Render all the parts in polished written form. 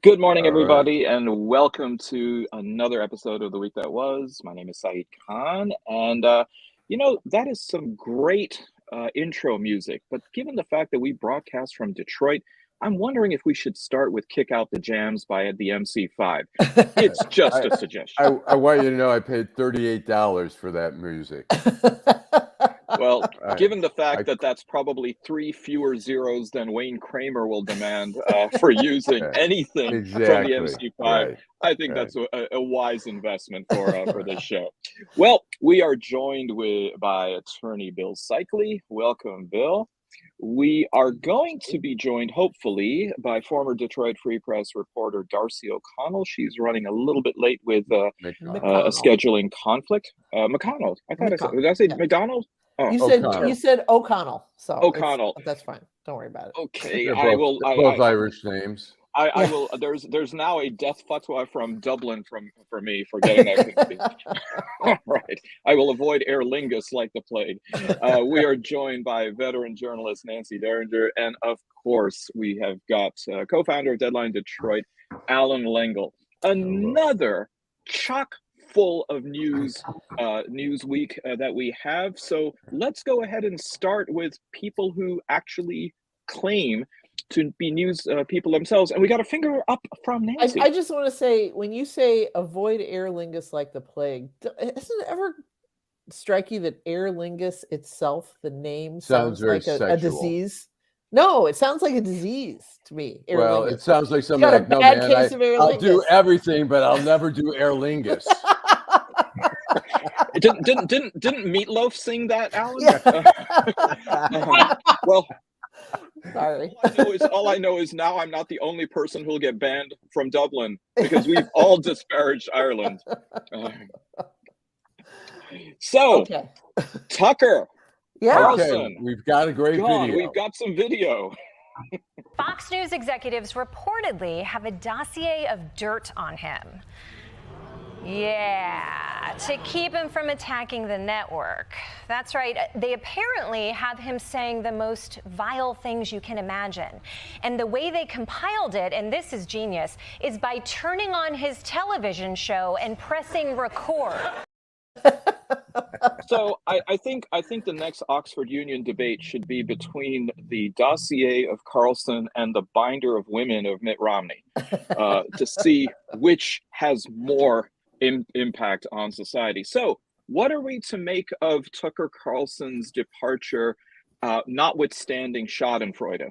Good morning, All right. everybody, and welcome to another episode of The Week That Was. My name is Saeed Khan, and that is some great intro music. But given the fact that we broadcast from Detroit, I'm wondering if we should start with Kick Out the Jams by the MC5. It's just a suggestion. I want you to know I paid $38 for that music. Well, given the fact that that's probably 3 fewer zeros than Wayne Kramer will demand for using anything from the MC5, right, I think that's a wise investment for this show. Well, we are joined by attorney Bill Seikaly. Welcome, Bill. We are going to be joined, hopefully, by former Detroit Free Press reporter Darcy O'Connell. She's running a little bit late with a scheduling conflict. McConnell. Did I say McDonald? Oh, you said O'Connell, so O'Connell. That's fine. Don't worry about it. Okay, I will. Both Irish names. I will. There's now a death fatwa from Dublin for me for getting that confused. All right, I will avoid Aer Lingus like the plague. We are joined by veteran journalist Nancy Derringer, and of course we have got co-founder of Deadline Detroit, Allan Lengel. Another chock full of news week that we have. So let's go ahead and start with people who actually claim to be news people themselves. And we got a finger up from Nancy. I just want to say, when you say avoid Aer Lingus like the plague, doesn't it ever strike you that Aer Lingus itself, the name, sounds like a disease? No, it sounds like a disease to me. Aer Lingus. It sounds like something like, no, man, I'll do everything, but I'll never do Aer Lingus. Didn't Meatloaf sing that, Alan? Yeah. Well, sorry. All I know is now I'm not the only person who'll get banned from Dublin because we've all disparaged Ireland. Tucker. Yeah. Carlson. Okay, we've got a great video. We've got some video. Fox News executives reportedly have a dossier of dirt on him. Yeah, to keep him from attacking the network. That's right. They apparently have him saying the most vile things you can imagine. And the way they compiled it, and this is genius, is by turning on his television show and pressing record. So I think the next Oxford Union debate should be between the dossier of Carlson and the binder of women of Mitt Romney to see which has more impact on society. So what are we to make of Tucker Carlson's departure, notwithstanding Schadenfreude?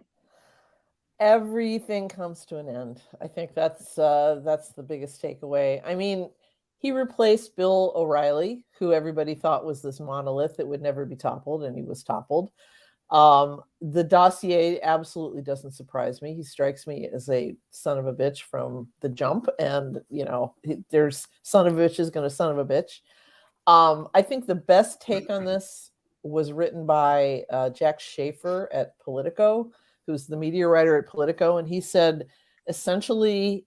Everything comes to an end. I think that's the biggest takeaway. I mean, he replaced Bill O'Reilly, who everybody thought was this monolith that would never be toppled, and he was toppled. The dossier absolutely doesn't surprise me. He strikes me as a son of a bitch from the jump, and there's son of a bitch is going to son of a bitch. I think the best take on this was written by Jack Schaefer at Politico, who's the media writer at Politico, and he said essentially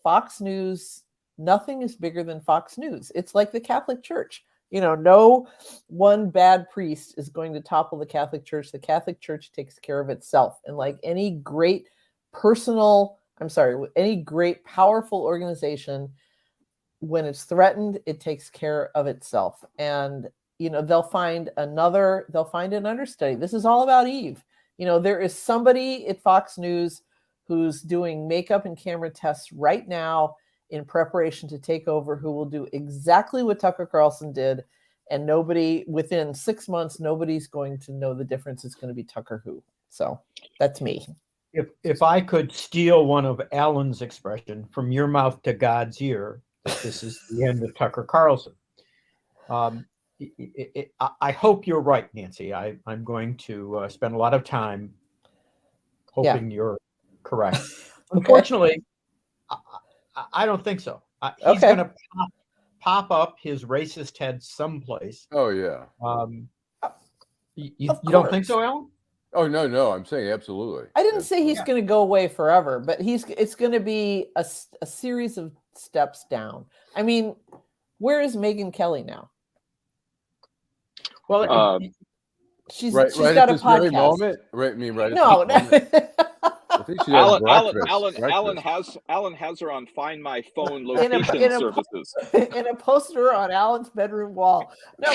Fox News, nothing is bigger than Fox News. It's like the Catholic Church. No one bad priest is going to topple the Catholic Church. The Catholic Church takes care of itself. And like any great any great powerful organization, when it's threatened, it takes care of itself. And, they'll find an understudy. This is all about Eve. There is somebody at Fox News who's doing makeup and camera tests right now in preparation to take over, who will do exactly what Tucker Carlson did. And within 6 months, nobody's going to know the difference. It's going to be Tucker who. So that's me. If I could steal one of Alan's expression, from your mouth to God's ear, that this is the end of Tucker Carlson. I hope you're right, Nancy. I'm going to spend a lot of time hoping you're correct. Unfortunately, I don't think so. He's going to pop up his racist head someplace. Oh, yeah. You don't think so, Alan? Oh, no. I'm saying absolutely. I didn't say he's going to go away forever, but it's going to be a series of steps down. I mean, where is Megyn Kelly now? Well, she's right got at a this podcast. very moment? Right, No. think she had breakfast. Alan has her on Find My Phone location services. In a poster on Alan's bedroom wall. No,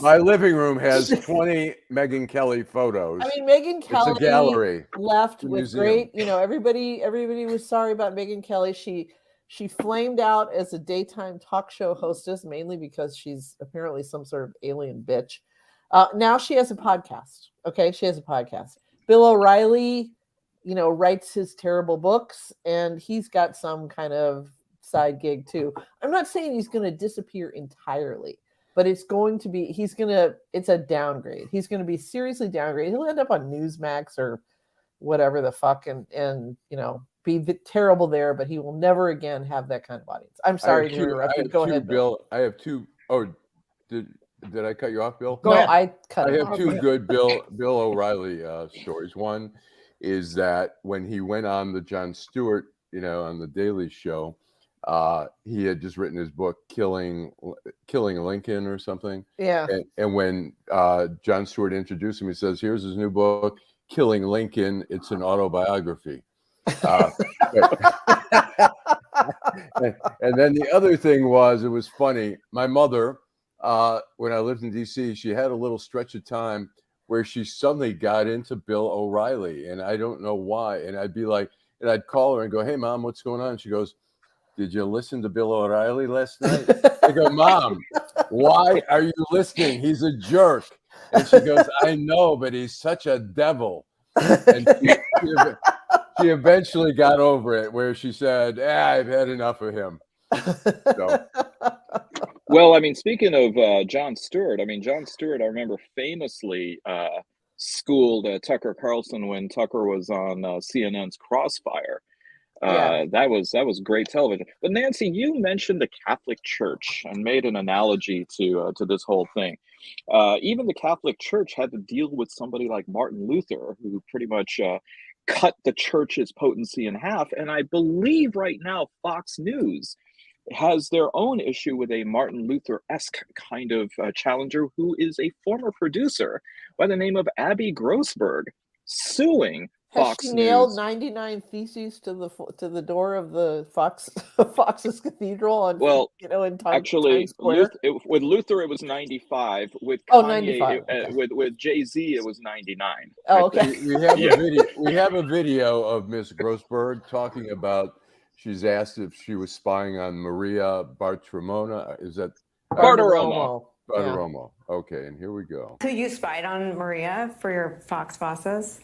my living room has 20 Megyn Kelly photos. I mean, Megyn Kelly it's a gallery. Left with great, everybody was sorry about Megyn Kelly. She flamed out as a daytime talk show hostess, mainly because she's apparently some sort of alien bitch. Now she has a podcast. Okay, she has a podcast. Bill O'Reilly, writes his terrible books, and he's got some kind of side gig too. I'm not saying he's going to disappear entirely, but it's a downgrade. He's going to be seriously downgraded. He'll end up on Newsmax or whatever the fuck, and be terrible there, but he will never again have that kind of audience. I'm sorry to interrupt you. Go ahead, Bill. I have two. Oh, did I cut you off, Bill? Go ahead. I have two good Bill O'Reilly stories. One is that when he went on the Jon Stewart, on the Daily Show, he had just written his book Killing Lincoln or something. Yeah. And when Jon Stewart introduced him, he says, "Here's his new book, Killing Lincoln. It's an autobiography." And then the other thing was, it was funny. My mother, when I lived in DC, she had a little stretch of time where she suddenly got into Bill O'Reilly, and I don't know why. And I'd be like, and I'd call her and go, "Hey, Mom, what's going on?" And she goes, "Did you listen to Bill O'Reilly last night?" I go, "Mom, why are you listening? He's a jerk." And she goes, "I know, but he's such a devil." And she eventually got over it, where she said, "I've had enough of him." So. Well, I mean, speaking of Jon Stewart, I remember famously schooled Tucker Carlson when Tucker was on CNN's Crossfire. That was great television. But Nancy, you mentioned the Catholic Church and made an analogy to this whole thing. Even the Catholic Church had to deal with somebody like Martin Luther, who pretty much cut the church's potency in half. And I believe right now Fox News has their own issue with a Martin Luther-esque kind of challenger who is a former producer by the name of Abby Grossberg, suing Fox News. Nailed 99 theses to the door of the Fox's cathedral in Times Square. With Luther it was 95. With Kanye, 95. With Jay-Z it was 99. Oh, okay. We have a video of Miss Grossberg talking about. She's asked if she was spying on Maria Bartiromo. Is that Bartiromo? Bartiromo. Yeah. Okay, and here we go. So you spied on Maria for your Fox bosses?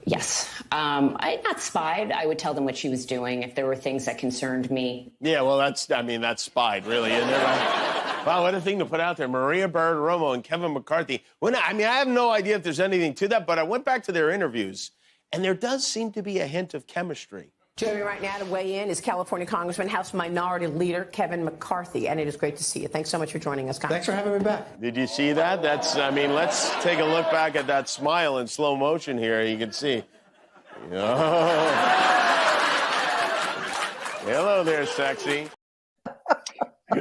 Yes. I not spied. I would tell them what she was doing if there were things that concerned me. Yeah, well, that's spied, really, isn't it? Wow, what a thing to put out there. Maria Bartiromo and Kevin McCarthy. I have no idea if there's anything to that, but I went back to their interviews, and there does seem to be a hint of chemistry. Joining me right now to weigh in is California Congressman, House Minority Leader Kevin McCarthy, and it is great to see you. Thanks so much for joining us, Congressman. Thanks for having me back. Did you see that? Let's take a look back at that smile in slow motion here. You can see. Oh. Hello there, sexy.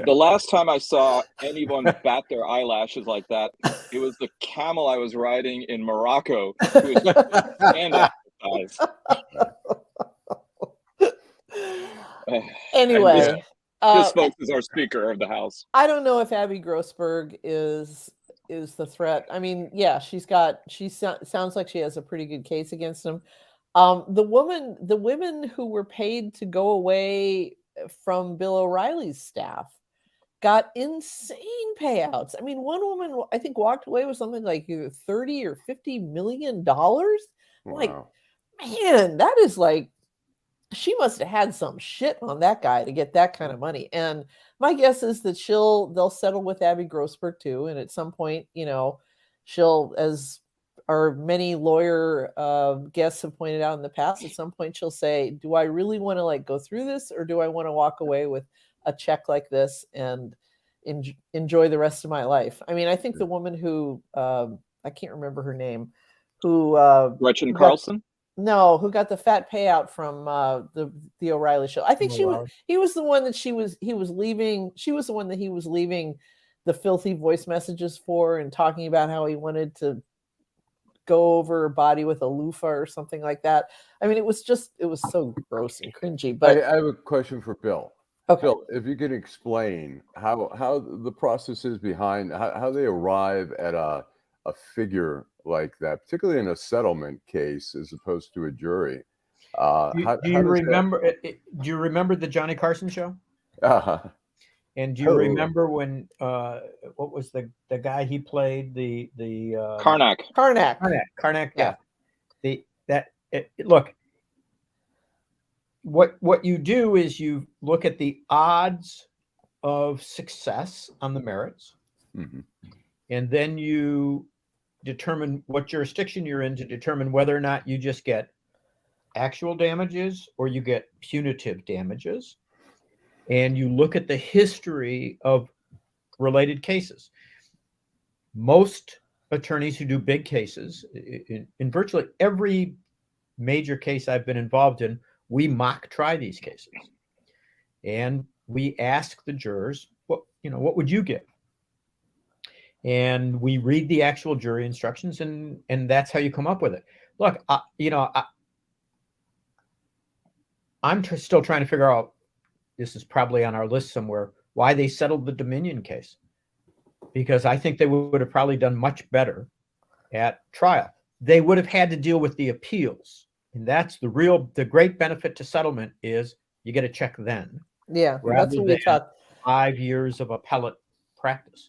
The last time I saw anyone bat their eyelashes like that, it was the camel I was riding in Morocco. Anyway, this folks is our Speaker of the House. I don't know if Abby Grossberg is the threat. I mean, yeah, she sounds like she has a pretty good case against him. The women who were paid to go away from Bill O'Reilly's staff got insane payouts. I mean, one woman I think walked away with something like either $30 or $50 million. Wow. Like, man, that is like, she must have had some shit on that guy to get that kind of money. And my guess is that they'll settle with Abby Grossberg too. And at some point, she'll, as our many lawyer guests have pointed out in the past, at some point she'll say, do I really want to go through this, or do I want to walk away with a check like this and enjoy the rest of my life? I mean, I think the woman who, I can't remember her name, who Gretchen Carlson? Who got the fat payout from the O'Reilly show. I think he was the one that he was leaving. She was the one that he was leaving the filthy voice messages for and talking about how he wanted to go over a body with a loofah or something like that. I mean, it was so gross and cringy. But I have a question for Bill. okay. Bill, if you could explain how the process is behind how they arrive at a figure like that, particularly in a settlement case as opposed to a jury. Do you remember? Do you remember the Johnny Carson show? And do you remember when what was the guy he played the Karnak? Yeah. Look, what you do is you look at the odds of success on the merits, and then you determine what jurisdiction you're in to determine whether or not you just get actual damages or you get punitive damages. And you look at the history of related cases. Most attorneys who do big cases, in virtually every major case I've been involved in, we mock try these cases. And we ask the jurors, what would you give? And we read the actual jury instructions, and that's how you come up with it. Look, I'm still trying to figure out, this is probably on our list somewhere, why they settled the Dominion case. Because I think they would have probably done much better at trial. They would have had to deal with the appeals. And that's the great benefit to settlement is you get a check then. Yeah, that's what we thought. 5 years of appellate practice.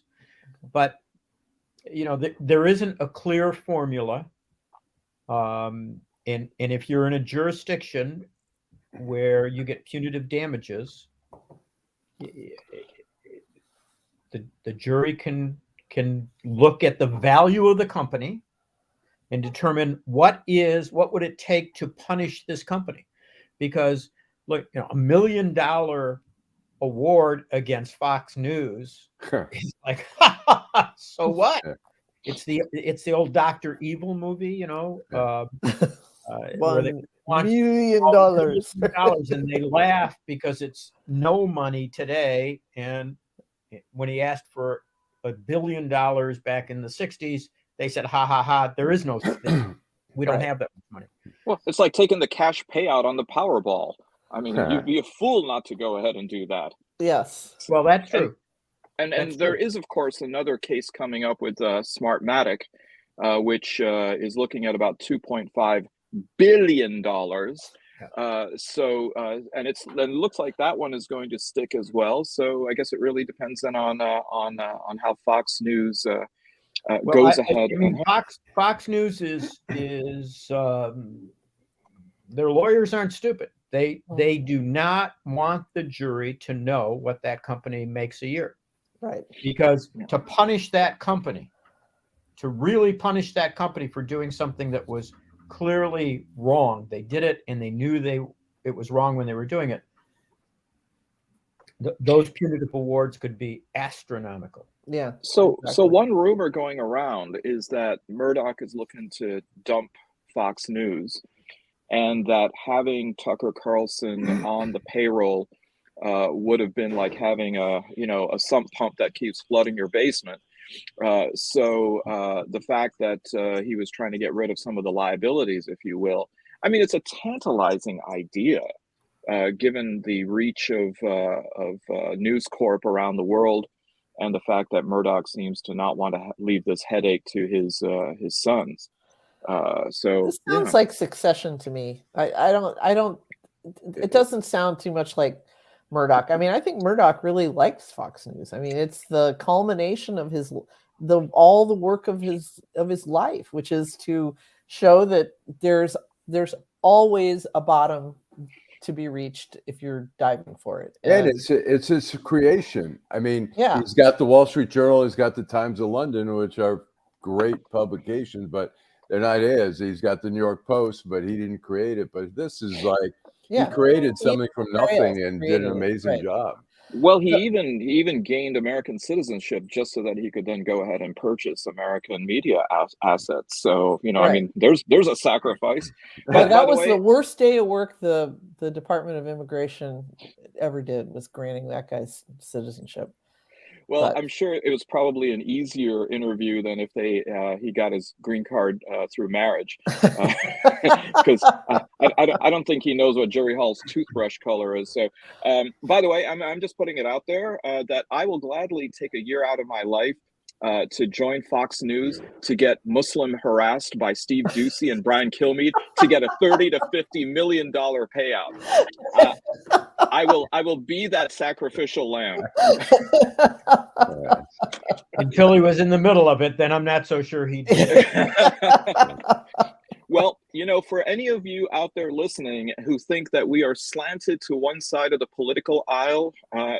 But, there isn't a clear formula. And if you're in a jurisdiction where you get punitive damages, the jury can look at the value of the company and determine what would it take to punish this company. Because look, $1 million award against Fox News is like, so what? It's the old Dr. Evil movie, where they want $1 million. and they laugh because it's no money today. And when he asked for $1 billion back in the 60s, they said, ha ha ha, there is no such thing. We don't have that much money. Well, it's like taking the cash payout on the Powerball. I mean, you'd be a fool not to go ahead and do that. Yes. Well, that's true. And there is, of course, another case coming up with Smartmatic, which is looking at about $2.5 billion. And it looks like that one is going to stick as well. So I guess it really depends then on how Fox News goes ahead. I mean, Fox News is their lawyers aren't stupid. They do not want the jury to know what that company makes a year. Right. Because to punish that company, to really punish that company for doing something that was clearly wrong, they did it and they knew it was wrong when they were doing it. Those punitive awards could be astronomical. Yeah. So one rumor going around is that Murdoch is looking to dump Fox News, and that having Tucker Carlson on the payroll would have been like having a sump pump that keeps flooding your basement. So the fact that he was trying to get rid of some of the liabilities, if you will, I mean, it's a tantalizing idea, given the reach of News Corp around the world, and the fact that Murdoch seems to not want to leave this headache to his sons. So this sounds like Succession to me. I don't. It doesn't sound too much like Murdoch. I mean, I think Murdoch really likes Fox News. I mean, it's the culmination of all the work of his life, which is to show that there's always a bottom to be reached if you're diving for it. And it's his creation. I mean, yeah. He's got the Wall Street Journal, he's got the Times of London, which are great publications, but they're not his. He's got the New York Post, but he didn't create it. But this is like, he created something from nothing and did an amazing job. Well, he even gained American citizenship just so that he could then go ahead and purchase American media assets. So, I mean, there's a sacrifice. But that was the worst day of work the Department of Immigration ever did, was granting that guy's citizenship. Well, But I'm sure it was probably an easier interview than if he got his green card through marriage, because I don't think he knows what Jerry Hall's toothbrush color is. So, by the way, I'm just putting it out there that I will gladly take a year out of my life to join Fox News to get Muslim harassed by Steve Doocy and Brian Kilmeade to get a $30 to $50 million payout. I will be that sacrificial lamb. Until he was in the middle of it, then I'm not so sure he did. Well, for any of you out there listening who think that we are slanted to one side of the political aisle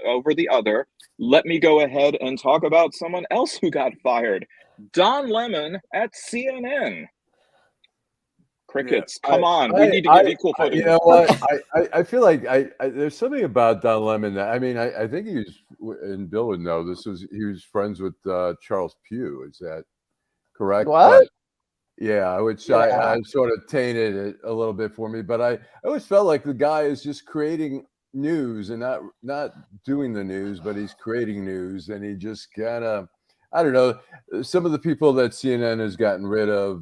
over the other, let me go ahead and talk about someone else who got fired. Don Lemon at CNN. Crickets, come on. We need to give equal footing. You know what? I feel like there's something about Don Lemon that, I think he was, and Bill would know this, he was friends with Charles Pugh. Is that correct? What? Yeah, which I sort of tainted it a little bit for me, but I always felt like the guy is just creating news and not doing the news, but he's creating news, and he just kind of, I don't know, some of the people that CNN has gotten rid of,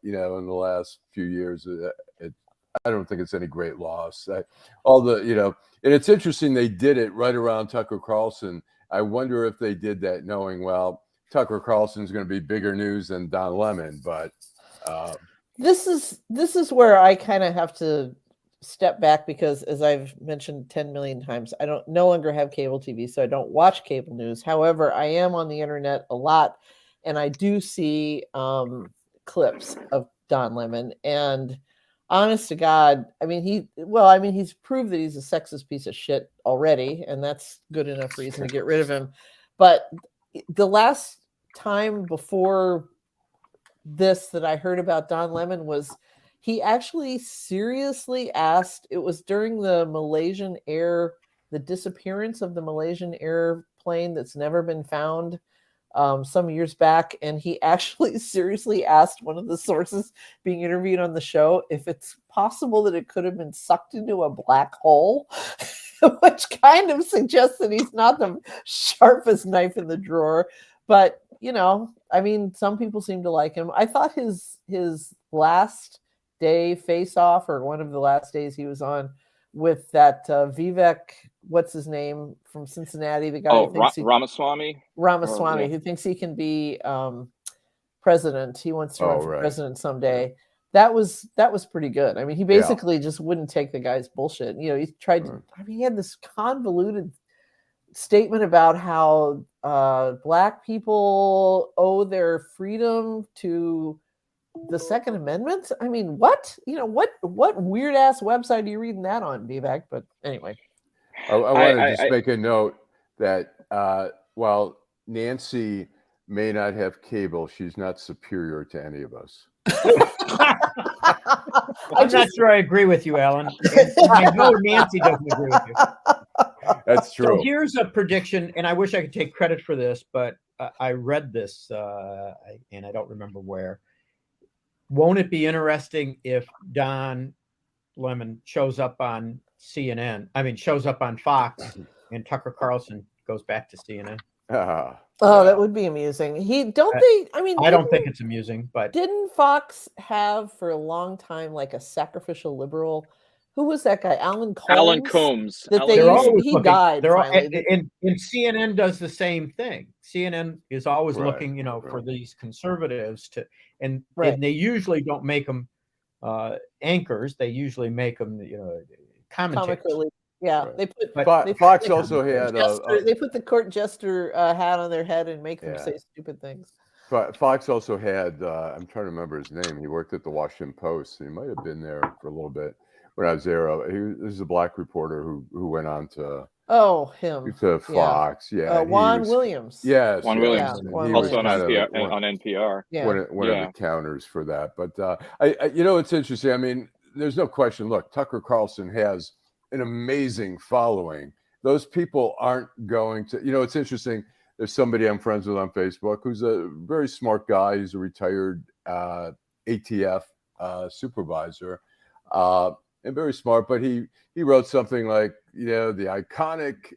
in the last few years, I don't think it's any great loss. And it's interesting they did it right around Tucker Carlson. I wonder if they did that knowing, well, Tucker Carlson's going to be bigger news than Don Lemon, but this is where I kind of have to step back, because as I've mentioned 10 million times, I don't no longer have cable TV, so I don't watch cable news. However, I am on the internet a lot, and I do see clips of Don Lemon. And honest to God, he's proved that he's a sexist piece of shit already, and that's good enough reason to get rid of him. But the last time before this that I heard about Don Lemon was he actually seriously asked, it was during the disappearance of the Malaysian airplane that's never been found some years back. And he actually seriously asked one of the sources being interviewed on the show if it's possible that it could have been sucked into a black hole, which kind of suggests that he's not the sharpest knife in the drawer. But, some people seem to like him. I thought his last day face off, or one of the last days he was on with that Vivek, what's his name from Cincinnati, the guy who thinks Ramaswamy, who thinks he can be president. He wants to run for president someday. That was pretty good. He basically just wouldn't take the guy's bullshit. He tried to, he had this convoluted statement about how black people owe their freedom to the Second Amendment. What? What weird ass website are you reading that on, Vivek? But anyway, I want to just make a note that while Nancy may not have cable, she's not superior to any of us. I'm not sure I agree with you, Alan. I know Nancy doesn't agree with you. That's true. So here's a prediction, and I wish I could take credit for this, but I read this, and I don't remember where. Won't it be interesting if Don Lemon shows up on shows up on Fox, and Tucker Carlson goes back to CNN? That would be amusing. I don't think it's amusing, but didn't Fox have for a long time like a sacrificial liberal? Who was that guy? Alan Combs. He died. And CNN does the same thing. CNN is always looking, for these conservatives and they usually don't make them anchors. They usually make them, commentators. Yeah, Fox also had they put the court jester hat on their head and make them say stupid things. Fox also had I'm trying to remember his name. He worked at the Washington Post. He might have been there for a little bit when I was there. This is a black reporter who went on to Fox. Juan Williams. Yes, Juan Williams. Also on NPR. One of the counters for that. But it's interesting. There's no question. Look, Tucker Carlson has an amazing following. Those people aren't going to, it's interesting. There's somebody I'm friends with on Facebook who's a very smart guy. He's a retired ATF supervisor and very smart. But he wrote something like, the iconic,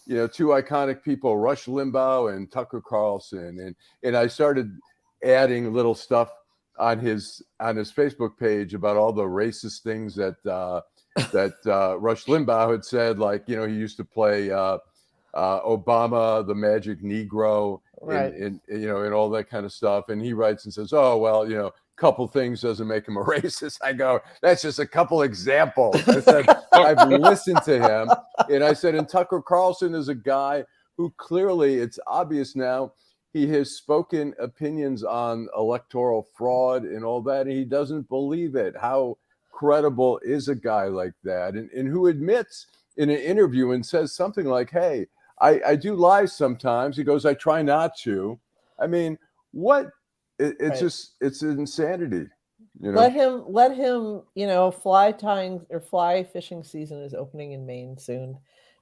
two iconic people, Rush Limbaugh and Tucker Carlson, and I started adding little stuff on his Facebook page about all the racist things that Rush Limbaugh had said, like he used to play Obama, the Magic Negro, Right. and all that kind of stuff. And he writes and says, "Oh well, couple things doesn't make him a racist." I go, "That's just a couple examples." I said, "I've listened to him," and I said, "And Tucker Carlson is a guy who clearly, it's obvious now, he has spoken opinions on electoral fraud and all that, and he doesn't believe it. How credible is a guy like that, and who admits in an interview and says something like, 'Hey, I do lie sometimes.'" He goes, "I try not to." I mean, what? It's Right. just, it's insanity. Let him. Fly fishing season is opening in Maine soon,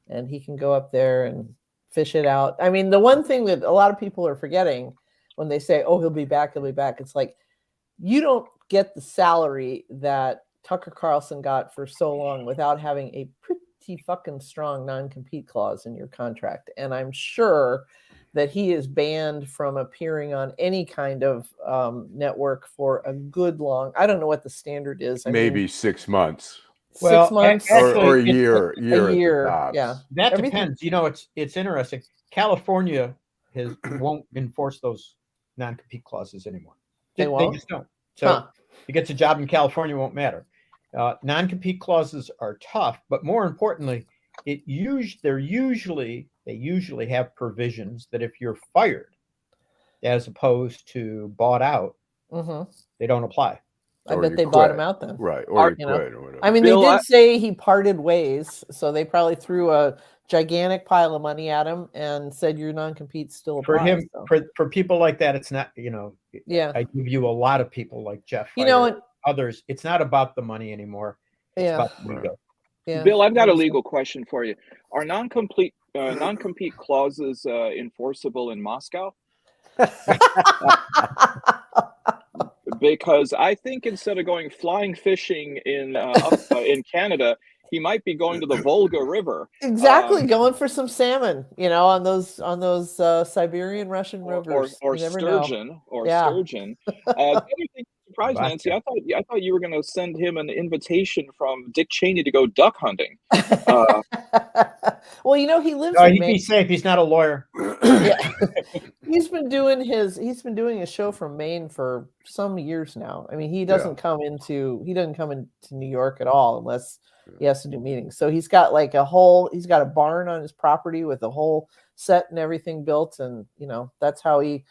and he can go up there and fish it out. I mean, the one thing that a lot of people are forgetting when they say, "Oh, he'll be back," it's like, you don't get the salary that Tucker Carlson got for so long without having a pretty fucking strong non-compete clause in your contract. And I'm sure that he is banned from appearing on any kind of network for a good long, I don't know what the standard is. Maybe 6 months. 6 months or a year. A year. At the Yeah. That depends. It's interesting. California won't enforce those non-compete clauses anymore. They won't? They just don't. So if he gets a job in California, it won't matter. Non-compete clauses are tough, but more importantly, they usually have provisions that if you're fired, as opposed to bought out, they don't apply. I bet they bought him out then. Right. Or he quit or whatever. I mean, Bill, they did say he parted ways, so they probably threw a gigantic pile of money at him and said your non-compete still applies. For him, for people like that, it's not, Yeah. I give you a lot of people like Jeff, and others. It's not about the money anymore. It's about the ego. Yeah. Bill, I've got a legal question for you. Are non-compete clauses enforceable in Moscow? Because I think instead of going flying fishing in Canada, he might be going to the Volga River. Exactly, going for some salmon, on those Siberian Russian rivers, or sturgeon, sturgeon. The other thing surprised Nancy. I thought you were going to send him an invitation from Dick Cheney to go duck hunting. Well, he lives No, in he'd Maine. be safe. He's not a lawyer. Yeah. He's been doing a show from Maine for some years now. I mean, he doesn't come into New York at all unless he has to do meetings. So he's got he's got a barn on his property with a whole set and everything built, and that's how he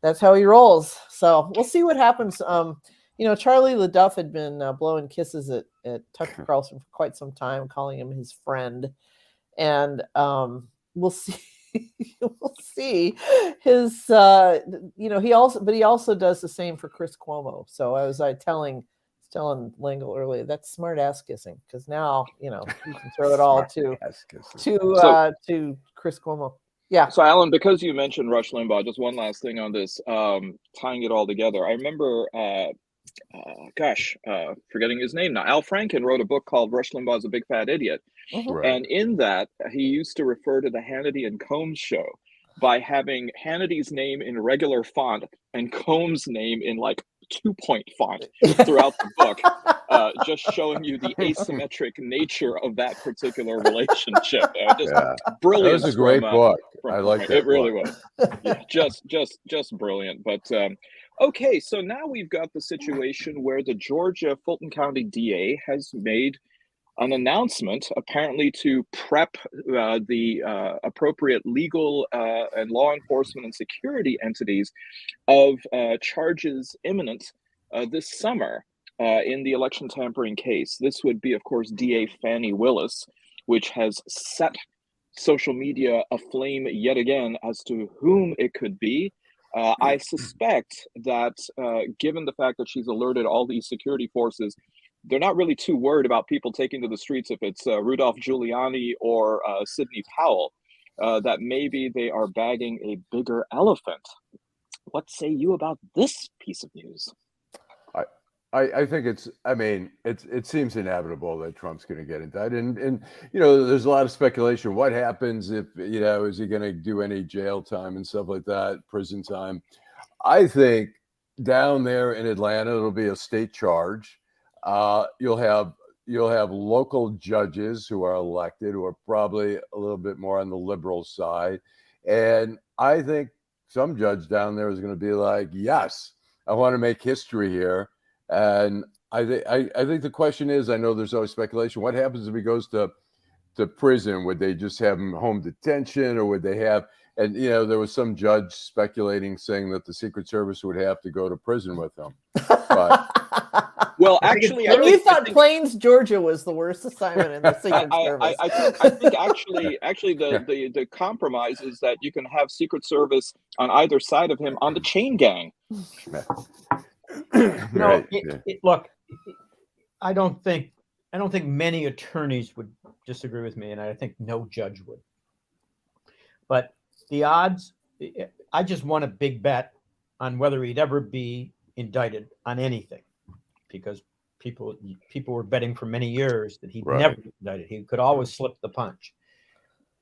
rolls. So we'll see what happens. Charlie LaDuff had been blowing kisses at Tucker Carlson for quite some time, calling him his friend, and we'll see. We'll see his. He also does the same for Chris Cuomo. So I was telling Lengel earlier, that's smart ass kissing, because now you can throw it all to Chris Cuomo. Yeah. So Alan, because you mentioned Rush Limbaugh, just one last thing on this, tying it all together. I remember, forgetting his name now. Al Franken wrote a book called Rush Limbaugh's a Big Fat Idiot. Right. And in that, he used to refer to the Hannity and Combs show by having Hannity's name in regular font and Combs' name in 2-point font throughout the book, just showing you the asymmetric nature of that particular relationship. Brilliant. That was a great book. I like that. It really was. Yeah, just brilliant. But okay, so now we've got the situation where the Georgia Fulton County DA has made an announcement, apparently to prep the appropriate legal and law enforcement and security entities of charges imminent this summer in the election tampering case. This would be, of course, DA Fani Willis, which has set social media aflame yet again as to whom it could be. I suspect that given the fact that she's alerted all these security forces, they're not really too worried about people taking to the streets if it's Rudolph Giuliani or Sidney Powell, that maybe they are bagging a bigger elephant. What say you about this piece of news? I think it seems inevitable that Trump's going to get indicted. And, there's a lot of speculation. What happens if, is he going to do any jail time and stuff like that, prison time? I think down there in Atlanta, it'll be a state charge. You'll have local judges who are elected, who are probably a little bit more on the liberal side. And I think some judge down there is going to be like, yes, I want to make history here. And I think the question is, I know there's always speculation. What happens if he goes to prison? Would they just have him home detention, or would they have? And there was some judge speculating, saying that the Secret Service would have to go to prison with him. But well, actually, you thought Plains, Georgia, was the worst assignment in the Secret Service. I think actually the compromise is that you can have Secret Service on either side of him on the chain gang. Right. Look, I don't think many attorneys would disagree with me, and I think no judge would. But the odds, I just won a big bet on whether he'd ever be indicted on anything, because people were betting for many years that he'd never be indicted. He could always slip the punch.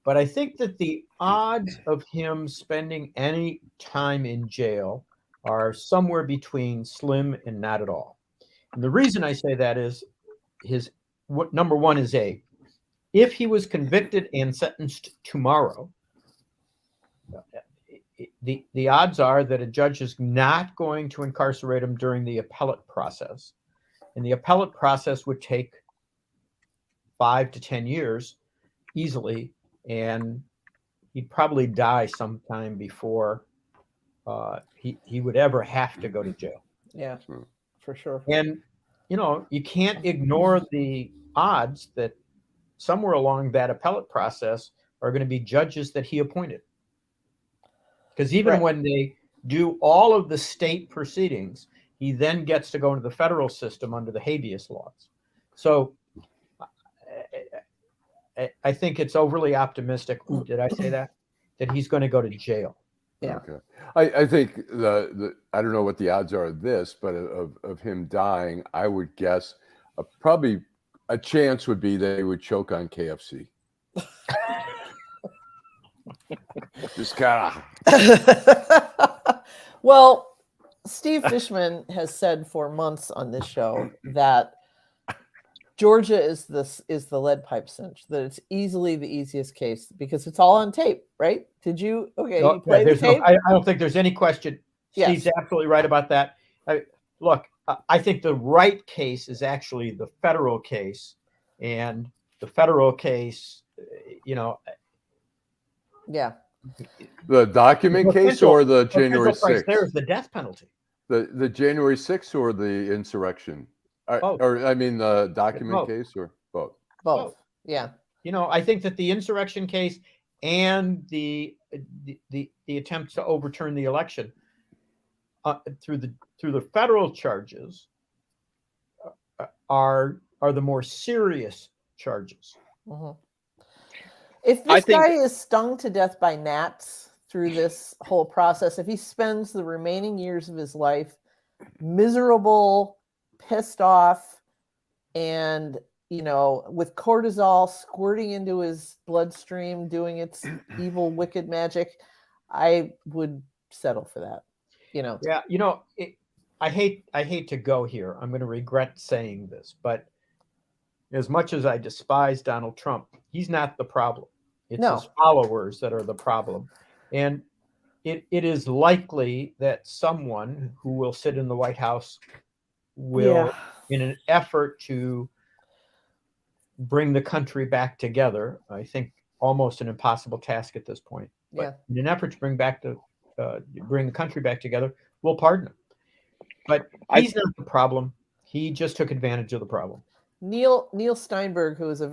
But I think that the odds of him spending any time in jail are somewhere between slim and not at all. And the reason I say that is number one is if he was convicted and sentenced tomorrow, the odds are that a judge is not going to incarcerate him during the appellate process. And the appellate process would take 5 to 10 years easily, and he'd probably die sometime before he would ever have to go to jail. Yeah, for sure. And, you can't ignore the odds that somewhere along that appellate process are going to be judges that he appointed. Because even when they do all of the state proceedings, he then gets to go into the federal system under the habeas laws. So I think it's overly optimistic. Ooh, did I say that? That he's going to go to jail. Yeah. Okay. I think I don't know what the odds are of this, but of him dying, I would guess probably a chance would be that he would choke on KFC. Just kind of. Well, Steve Fishman has said for months on this show that Georgia is the lead pipe cinch, that it's easily the easiest case because it's all on tape, right? Did you? Okay, no, you play the tape? I don't think there's any question. Yes. Steve's absolutely right about that. Look, I think the right case is actually the federal case, and the federal case, Yeah. The document case or the January 6th? There's the death penalty. The January 6th or the insurrection? Or I mean the document case or both? Both. Yeah. I think that the insurrection case and the attempt to overturn the election through the federal charges are the more serious charges. Mm-hmm. If this guy is stung to death by gnats through this whole process, if he spends the remaining years of his life miserable, pissed off, and with cortisol squirting into his bloodstream, doing its evil, wicked magic, I would settle for that. Yeah, I hate to go here. I'm going to regret saying this, but as much as I despise Donald Trump, he's not the problem. It's his followers that are the problem. And it is likely that someone who will sit in the White House will, in an effort to bring the country back together, I think almost an impossible task at this point. But in an effort to bring the country back together, we'll pardon him. But he's not the problem. He just took advantage of the problem. Neil Steinberg, who is he's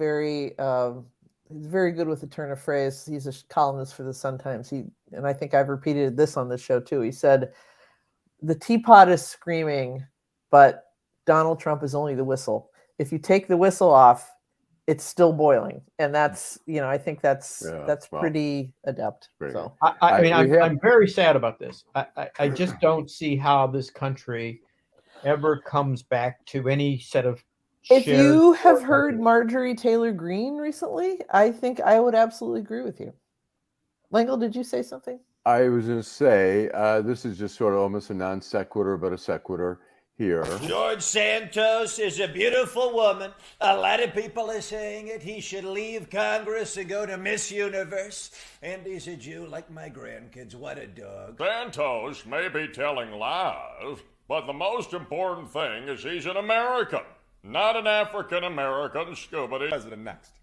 very good with the turn of phrase. He's a columnist for the Sun-Times. And I think I've repeated this on this show too. He said, the teapot is screaming, but Donald Trump is only the whistle. If you take the whistle off, it's still boiling. And that's, I think that's pretty adept. So I'm very sad about this. I just don't see how this country ever comes back to any set of If shared you have core heard ideas. Marjorie Taylor Greene recently, I think I would absolutely agree with you. Lengel, did you say something? I was going to say, this is just sort of almost a non sequitur, but a sequitur here. George Santos is a beautiful woman. A lot of people are saying it. He should leave Congress and go to Miss Universe. And he's a Jew like my grandkids. What a dog. Santos may be telling lies, but the most important thing is he's an American, not an African-American scuba. President next.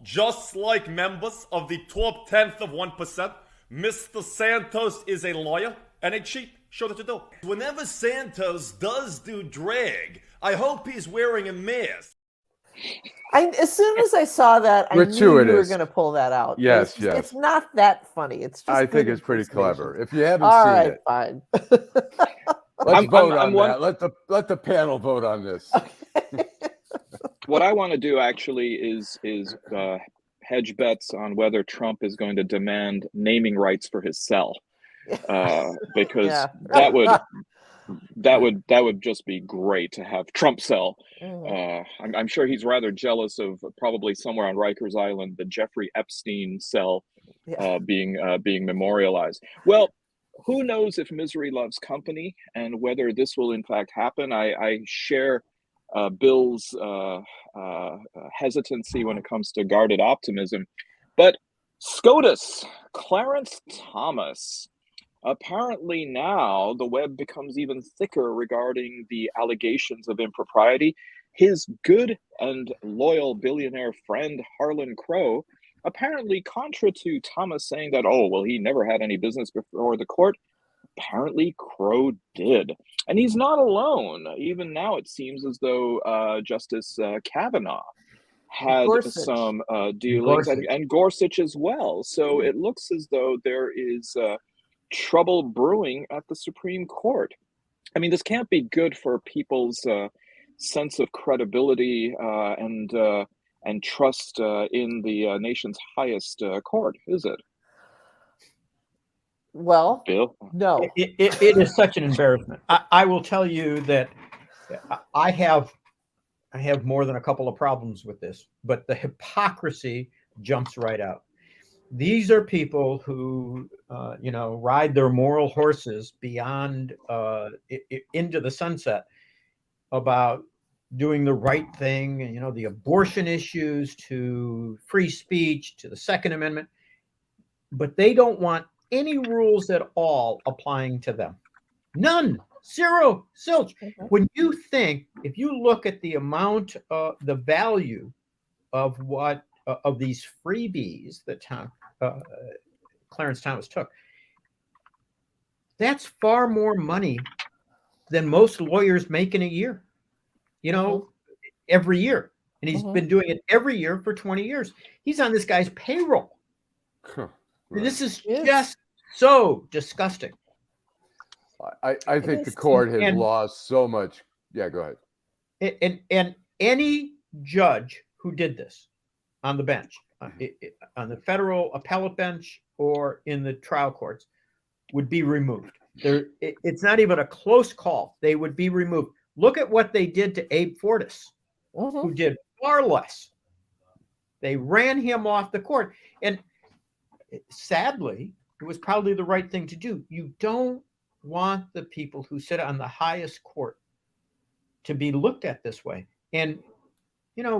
Just like members of the top 10th of 1%, Mr. Santos is a lawyer and a cheat. Show that you do. Whenever Santos does do drag, I hope he's wearing a mask. As soon as I saw that, I knew you were going to pull that out. Yes, It's not that funny. It's just. I think it's pretty clever. If you haven't all seen right, it, fine. let's vote on that. Let the panel vote on this. Okay. What I want to do actually is hedge bets on whether Trump is going to demand naming rights for his cell, because that would just be great to have Trump cell. I'm sure he's rather jealous of probably somewhere on Rikers Island the Jeffrey Epstein cell being memorialized. Well, who knows if misery loves company and whether this will in fact happen. I share Bill's hesitancy when it comes to guarded optimism. But SCOTUS, Clarence Thomas, apparently now the web becomes even thicker regarding the allegations of impropriety. His good and loyal billionaire friend, Harlan Crow, apparently, contra to Thomas saying that, oh, well, he never had any business before the court, apparently Crow did. And he's not alone. Even now, it seems as though Justice Kavanaugh had some dealings, and Gorsuch as well. So it looks as though there is trouble brewing at the Supreme Court. I mean, this can't be good for people's sense of credibility and trust in the nation's highest court, is it? Well, Bill? No. It is such an embarrassment. I will tell you that I have more than a couple of problems with this, but the hypocrisy jumps right out. These are people who, ride their moral horses beyond into the sunset about doing the right thing, the abortion issues to free speech to the Second Amendment, but they don't want any rules at all applying to them. None. Zero. Zilch. When you think, if you look at the amount of the value of what of these freebies that Clarence Thomas took, that's far more money than most lawyers make in a year. Every year. And he's been doing it every year for 20 years. He's on this guy's payroll. This is just so disgusting. I think the court has lost so much. Yeah, go ahead. And any judge who did this on the bench, on the federal appellate bench or in the trial courts, would be removed. It's not even a close call. They would be removed. Look at what they did to Abe Fortas, who did far less. They ran him off the court. And sadly, it was probably the right thing to do. You don't want the people who sit on the highest court to be looked at this way. And,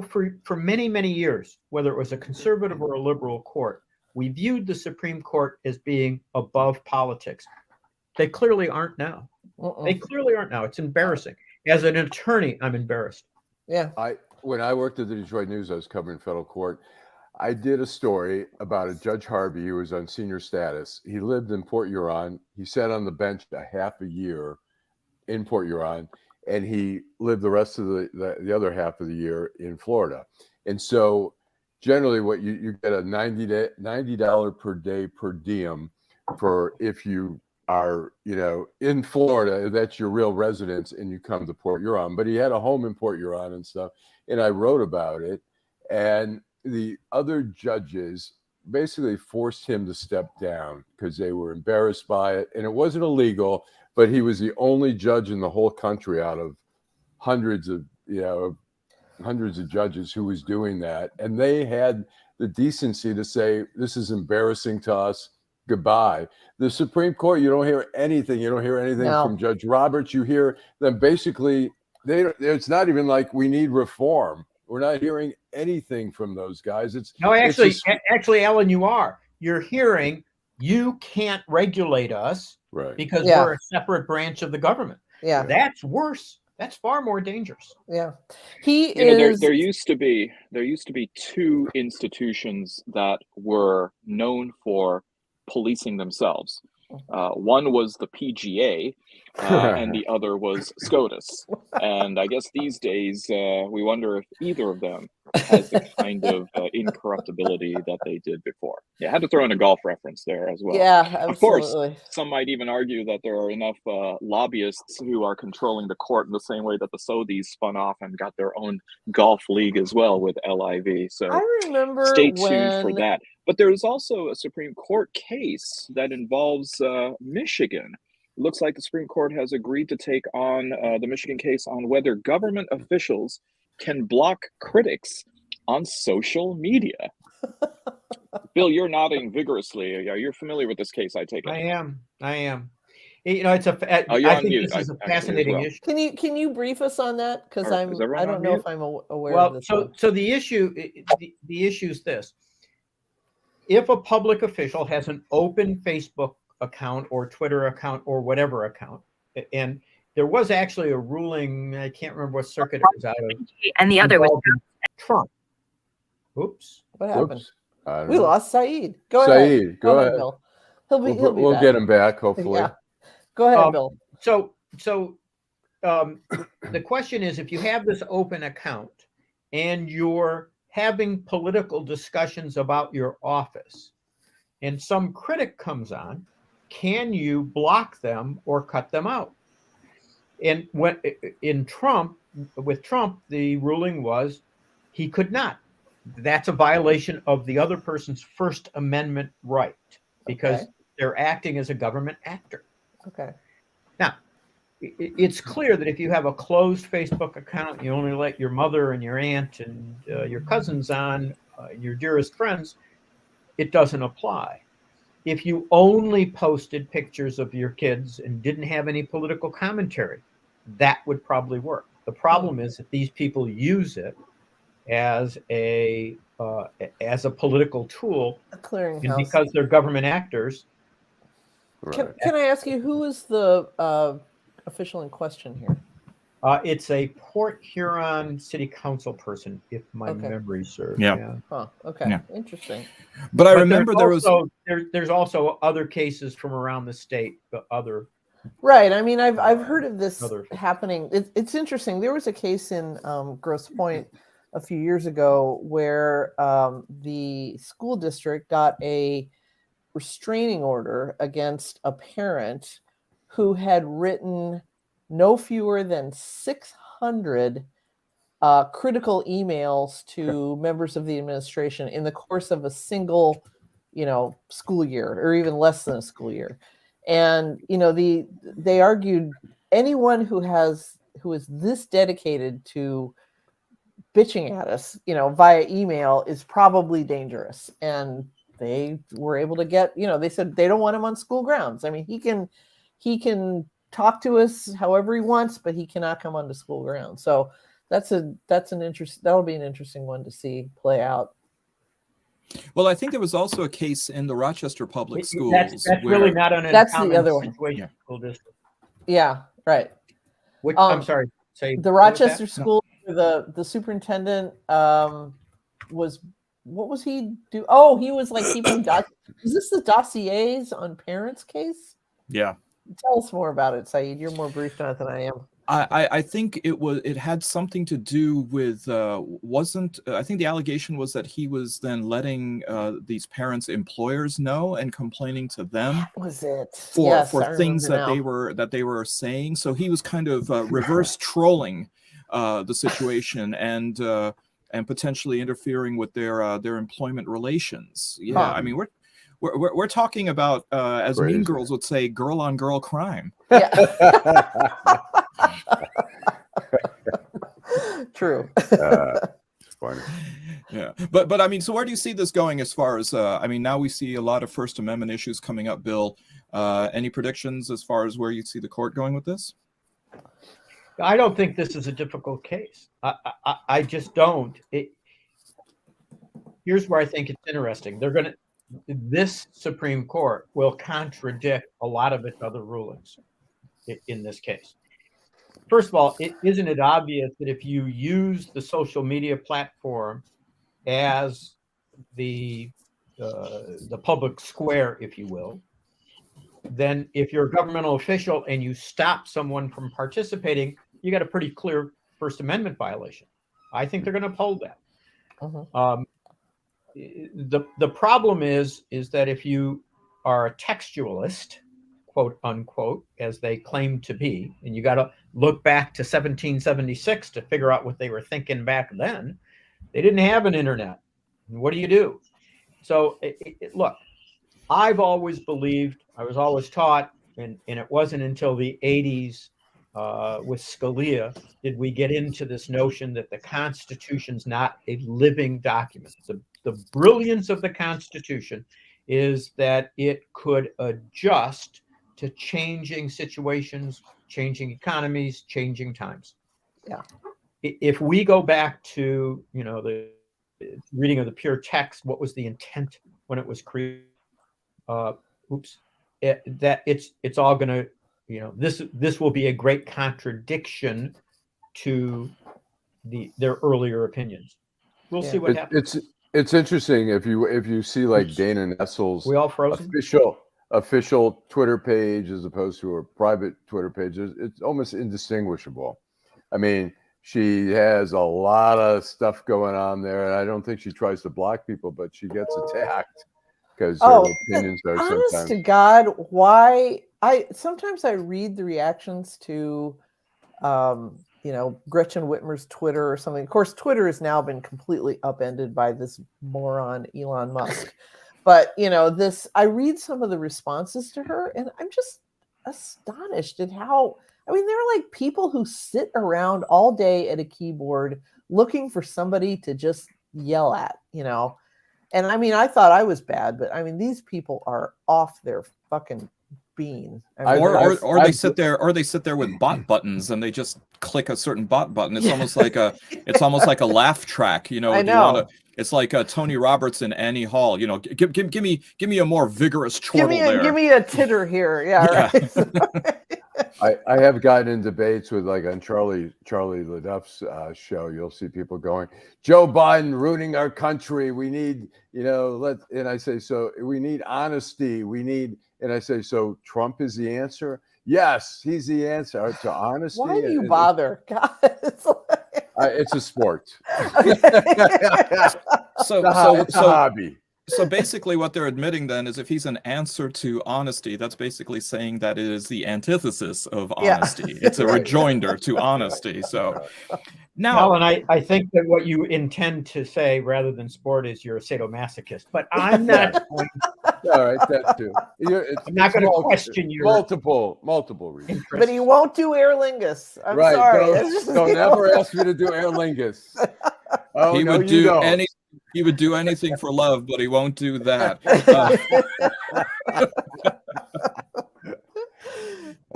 for many, many years, whether it was a conservative or a liberal court, we viewed the Supreme Court as being above politics. They clearly aren't now. They clearly aren't now. It's embarrassing. As an attorney, I'm embarrassed. Yeah. When I worked at the Detroit News, I was covering federal court. I did a story about a Judge Harvey who was on senior status. He lived in Port Huron. He sat on the bench a half a year in Port Huron, and he lived the rest of the other half of the year in Florida. And so generally what you get a $90 per day per diem for if you are, in Florida, that's your real residence and you come to Port Huron. But he had a home in Port Huron and stuff. And I wrote about it. And the other judges basically forced him to step down because they were embarrassed by it. And it wasn't illegal, but he was the only judge in the whole country out of hundreds of judges who was doing that. And they had the decency to say, this is embarrassing to us. Goodbye. The Supreme Court, you don't hear anything. You don't hear anything from Judge Roberts. You hear them basically, it's not even like we need reform. We're not hearing anything from those guys. Actually, Ellen, you're hearing you can't regulate us because we're a separate branch of the government. Yeah. That's worse. That's far more dangerous. Yeah. There used to be 2 institutions that were known for policing themselves. One was the PGA, and the other was SCOTUS. And I guess these days we wonder if either of them has the kind of incorruptibility that they did before. Yeah, I had to throw in a golf reference there as well. Yeah, absolutely. Of course, some might even argue that there are enough lobbyists who are controlling the court in the same way that the Saudis spun off and got their own golf league as well with LIV. So I remember stay tuned for that. But there is also a Supreme Court case that involves Michigan. It looks like the Supreme Court has agreed to take on the Michigan case on whether government officials can block critics on social media. Bill, you're nodding vigorously. You're familiar with this case, I take it. I am. It's a. Oh, you're I on think mute. this is a fascinating issue. Can you brief us on that? Because I don't know if I'm aware well, of this. So the issue is this: if a public official has an open Facebook account or Twitter account or whatever account, and there was actually a ruling, I can't remember what circuit it was out of, and the other was Trump. Oops. What happened? We lost Saeed. Go ahead. Go ahead. Bill. He'll be we'll back. get him back, hopefully. Yeah. Go ahead, Bill. So the question is, if you have this open account and you're having political discussions about your office and some critic comes on, can you block them or cut them out? And with Trump, the ruling was he could not. That's a violation of the other person's First Amendment right because they're acting as a government actor. Okay. Now, it's clear that if you have a closed Facebook account, you only let your mother and your aunt and your cousins on, your dearest friends, it doesn't apply. If you only posted pictures of your kids and didn't have any political commentary, that would probably work. The problem is that these people use it as a political tool, a clearinghouse. And because they're government actors. Can I ask you, who is the official in question here? It's a Port Huron City Council person, if my memory serves. Yeah. Oh, okay. Yeah. Interesting. But I remember there's also other cases from around the state, but other. Right. I mean, I've heard of this happening. It's interesting. There was a case in Grosse Pointe a few years ago where the school district got a restraining order against a parent who had written no fewer than 600 critical emails to members of the administration in the course of a single, school year, or even less than a school year. And they argued anyone who is this dedicated to bitching at us, via email is probably dangerous. And they were able to get, they said they don't want him on school grounds. I mean, he can talk to us however he wants, but he cannot come onto school grounds. So that'll be an interesting one to see play out. Well, I think there was also a case in the Rochester public schools. That's really not an uncommon the other one. Situation. School district. Yeah, right. I'm sorry. Say the Rochester school. No. The superintendent was. What was he do? Oh, he was like keeping. Is this the dossiers on parents' case? Yeah. Tell us more about it, Saeed. You're more briefed on it than I am. I think it had something to do with I think the allegation was that he was then letting these parents' employers know and complaining to them. That was it. For things that they were saying. So he was kind of reverse trolling the situation and potentially interfering with their employment relations. Yeah, I mean we're talking about, as Crazy. Mean Girls would say, girl on girl crime. Yeah. True. It's funny. Yeah, but I mean, so where do you see this going as far as I mean, now we see a lot of First Amendment issues coming up, Bill. Any predictions as far as where you see the court going with this? I don't think this is a difficult case. I just don't. Here's where I think it's interesting. This Supreme Court will contradict a lot of its other rulings in this case. First of all, isn't it obvious that if you use the social media platform as the public square, if you will, then if you're a governmental official and you stop someone from participating, you got a pretty clear First Amendment violation. I think they're going to uphold that. The problem is that if you are a textualist, quote unquote, as they claim to be, and you got to look back to 1776 to figure out what they were thinking back then. They didn't have an internet. And what do you do? So look, I've always believed, I was always taught, and it wasn't until the 80s with Scalia did we get into this notion that the Constitution's not a living document. The brilliance of the Constitution is that it could adjust to changing situations, changing economies, changing times. Yeah. If we go back to, the reading of the pure text, what was the intent when it was created? It's all going to, this will be a great contradiction to their earlier opinions. We'll see what happens. It's interesting if you see like Dana Nessel's we all frozen? official Twitter page as opposed to her private Twitter page. It's almost indistinguishable. I mean, she has a lot of stuff going on there, and I don't think she tries to block people, but she gets attacked because her opinions are honest sometimes. to God, why sometimes I read the reactions to Gretchen Whitmer's Twitter or something. Of course, Twitter has now been completely upended by this moron Elon Musk. But I read some of the responses to her, and I'm just astonished at how. I mean, they're like people who sit around all day at a keyboard looking for somebody to just yell at, And I mean, I thought I was bad, but I mean, these people are off their fucking bean. I mean, or they sit there with bot buttons and they just click a certain bot button. It's almost like a laugh track. I know. It's like Tony Roberts and Annie Hall. Give me a more vigorous chortle there. Give me a titter here. Yeah. Right. I have gotten in debates with on Charlie LaDuff's show. You'll see people going, Joe Biden ruining our country. We need, and I say, so we need honesty. And I say, so Trump is the answer? Yes, he's the answer to honesty. Why do you bother? God, it's a sport. It's a hobby. So basically what they're admitting then is if he's an answer to honesty, that's basically saying that it is the antithesis of honesty. Yeah. It's a rejoinder to honesty. So now, Alan, I think that what you intend to say rather than sport is you're a sadomasochist, but I'm not going all right, that too. I'm not going to question your multiple reasons. But he won't do Aer Lingus. I'm sorry. Don't ever ask me to do Aer Lingus. He would do anything. He would do anything for love, but he won't do that.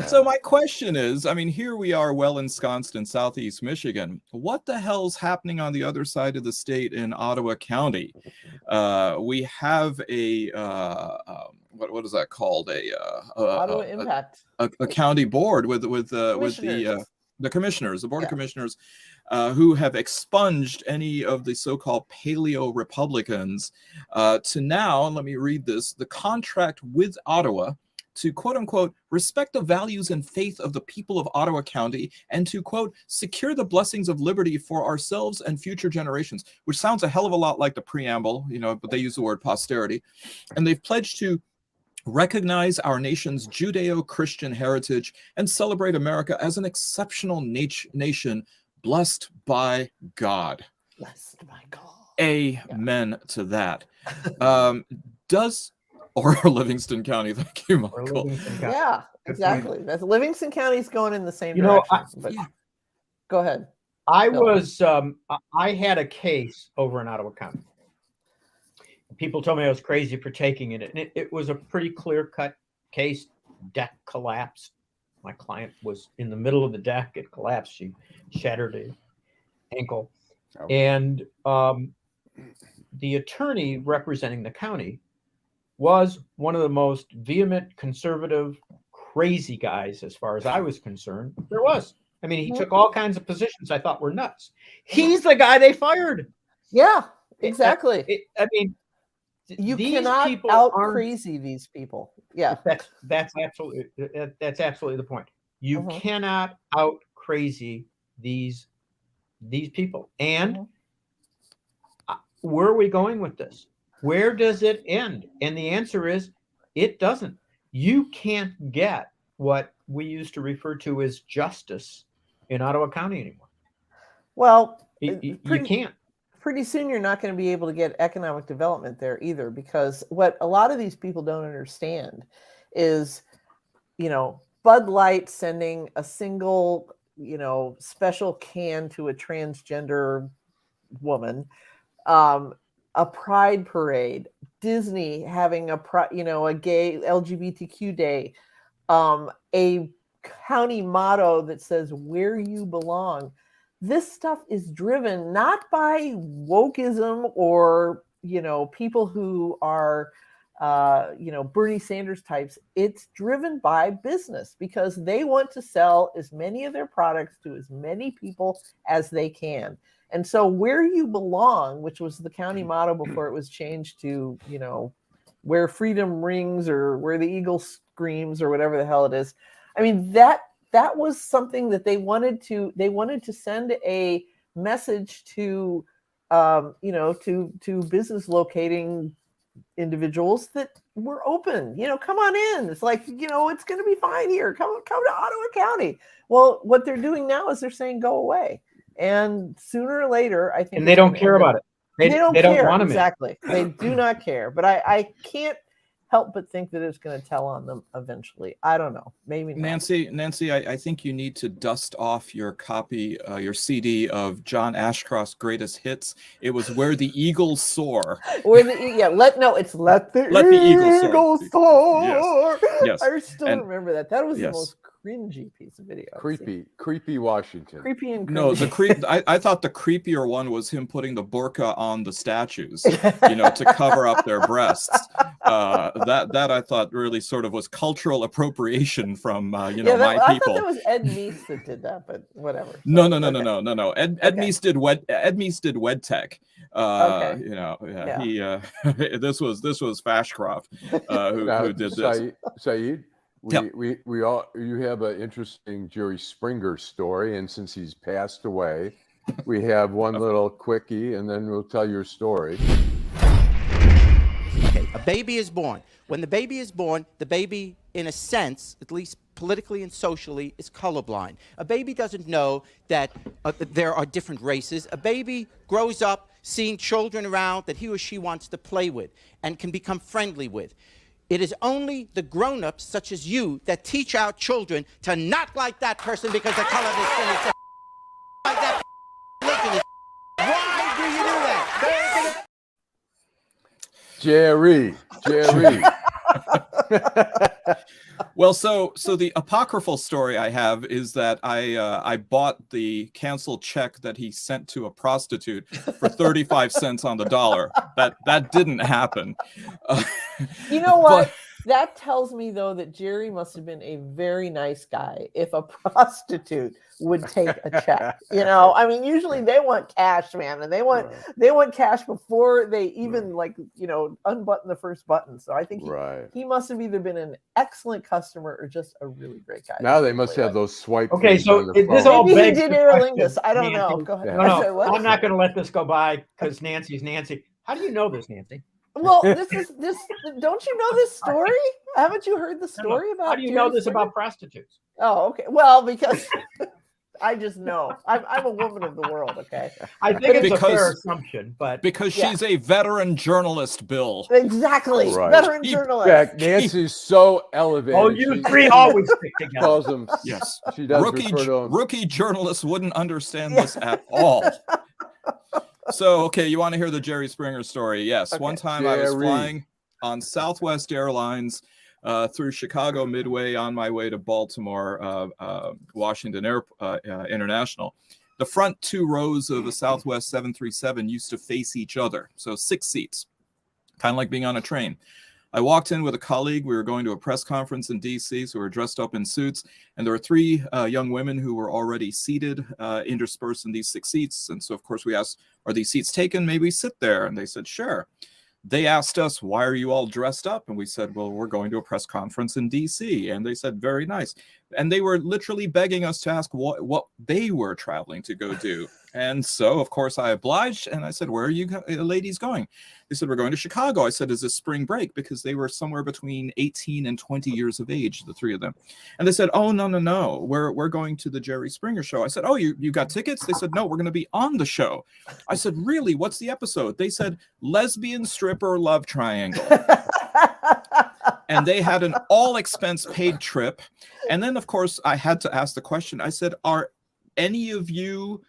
So my question is, I mean, here we are well ensconced in Southeast Michigan. What the hell's happening on the other side of the state in Ottawa County? We have a, what is that called? Ottawa Impact. A county board with the commissioners, the Board of Commissioners, who have expunged any of the so-called paleo Republicans to now, and let me read this, the contract with Ottawa to quote unquote respect the values and faith of the people of Ottawa County and to quote secure the blessings of liberty for ourselves and future generations, which sounds a hell of a lot like the preamble, but they use the word posterity. And they've pledged to recognize our nation's Judeo-Christian heritage and celebrate America as an exceptional nation blessed by God. Blessed by God. Amen to that. Or Livingston County. Thank you, Michael. Yeah, exactly. That's Livingston County's going in the same You know, direction. But go ahead. I had a case over in Ottawa County. People told me I was crazy for taking it. And it was a pretty clear-cut case. Deck collapsed. My client was in the middle of the deck. It collapsed. She shattered an ankle. Oh. And the attorney representing the county was one of the most vehement, conservative, crazy guys, as far as I was concerned. There was. I mean, he took all kinds of positions I thought were nuts. He's the guy they fired. Yeah, exactly. I mean, you cannot out crazy these people. Yeah, that's absolutely the point. You cannot out crazy these people. And where are we going with this? Where does it end? And the answer is, it doesn't. You can't get what we used to refer to as justice in Ottawa County anymore. Well, you can't. Pretty soon you're not going to be able to get economic development there either, because what a lot of these people don't understand is, Bud Light sending a single, special can to a transgender woman, a pride parade, Disney having a gay LGBTQ day, a county motto that says "Where you belong." This stuff is driven not by wokeism or, people who are, Bernie Sanders types. It's driven by business because they want to sell as many of their products to as many people as they can. And so "Where you belong," which was the county motto before it was changed to, "Where freedom rings" or "Where the eagle screams" or whatever the hell it is. I mean, that was something that they wanted to send a message to, to business locating individuals that were open, come on in. It's like, it's going to be fine here. Come to Ottawa County. Well, what they're doing now is they're saying go away. And sooner or later, I think. And they don't care about it. They don't care. Want them exactly. They do not care. But I can't help but think that it's going to tell on them eventually. I don't know. Maybe not. Nancy, I think you need to dust off your copy, your CD of John Ashcroft's greatest hits. It was "Where the Eagles Soar." Let the Eagles soar. Yes. I still remember that. That was the most cringy piece of video. Creepy Washington. Creepy and cringy. No, I thought the creepier one was him putting the burqa on the statues, to cover up their breasts. That I thought really sort of was cultural appropriation from my people. I thought that was Ed Meese that did that, but whatever. So, no. Ed Meese did WedTech. This was Fashcroft who did this. Saeed, you have an interesting Jerry Springer story, and since he's passed away, we have one little quickie, and then we'll tell your story. Okay, a baby is born. When the baby is born, the baby, in a sense, at least politically and socially, is colorblind. A baby doesn't know that there are different races. A baby grows up seeing children around that he or she wants to play with and can become friendly with. It is only the grown-ups, such as you, that teach our children to not like that person because the color of their skin is like that religion. Why do you do that? Jerry. Well, so the apocryphal story I have is that I bought the canceled check that he sent to a prostitute for 35 cents on the dollar. That didn't happen. You know what? That tells me, though, that Jerry must have been a very nice guy if a prostitute would take a check. I mean, usually they want cash, man, and they want cash before they even unbutton the first button. So I think he must have either been an excellent customer or just a really great guy. Now they must have those swipe. Okay, so this all begs maybe he did Aer Lingus. I don't know. Go ahead. No, I'm not going to let this go by because Nancy's Nancy. How do you know this, Nancy? Well, this. Don't you know this story? Haven't you heard the story about? How do you know this about prostitutes? Oh, okay. Well, because I just know. I'm a woman of the world. Okay. I think it's a fair assumption, but because she's a veteran journalist, Bill. Exactly. Right. Veteran journalist. Yeah, Nancy's so elevated. Oh, you three always stick together. Calls him. Yes. She does Rookie refer to him. rookie journalists wouldn't understand this at all. So, okay, you want to hear the Jerry Springer story? Yes. Okay. One time I was flying on Southwest Airlines through Chicago Midway on my way to Baltimore, Washington International. The front two rows of a Southwest 737 used to face each other. So 6 seats, kind of like being on a train. I walked in with a colleague. We were going to a press conference in D.C., so we were dressed up in suits. And there were 3 young women who were already seated, interspersed in these 6 seats. And so, of course, we asked, are these seats taken? May we sit there? And they said, sure. They asked us, why are you all dressed up? And we said, well, we're going to a press conference in D.C. And they said, very nice. And they were literally begging us to ask what they were traveling to go do. And so, of course, I obliged. And I said, where are you ladies going? They said, we're going to Chicago. I said, is this spring break? Because they were somewhere between 18 and 20 years of age, the 3 of them. And they said, oh, no. We're going to the Jerry Springer show. I said, oh, you got tickets? They said, no, we're going to be on the show. I said, really? What's the episode? They said, lesbian stripper love triangle. And they had an all expense paid trip. And then, of course, I had to ask the question. I said, are any of you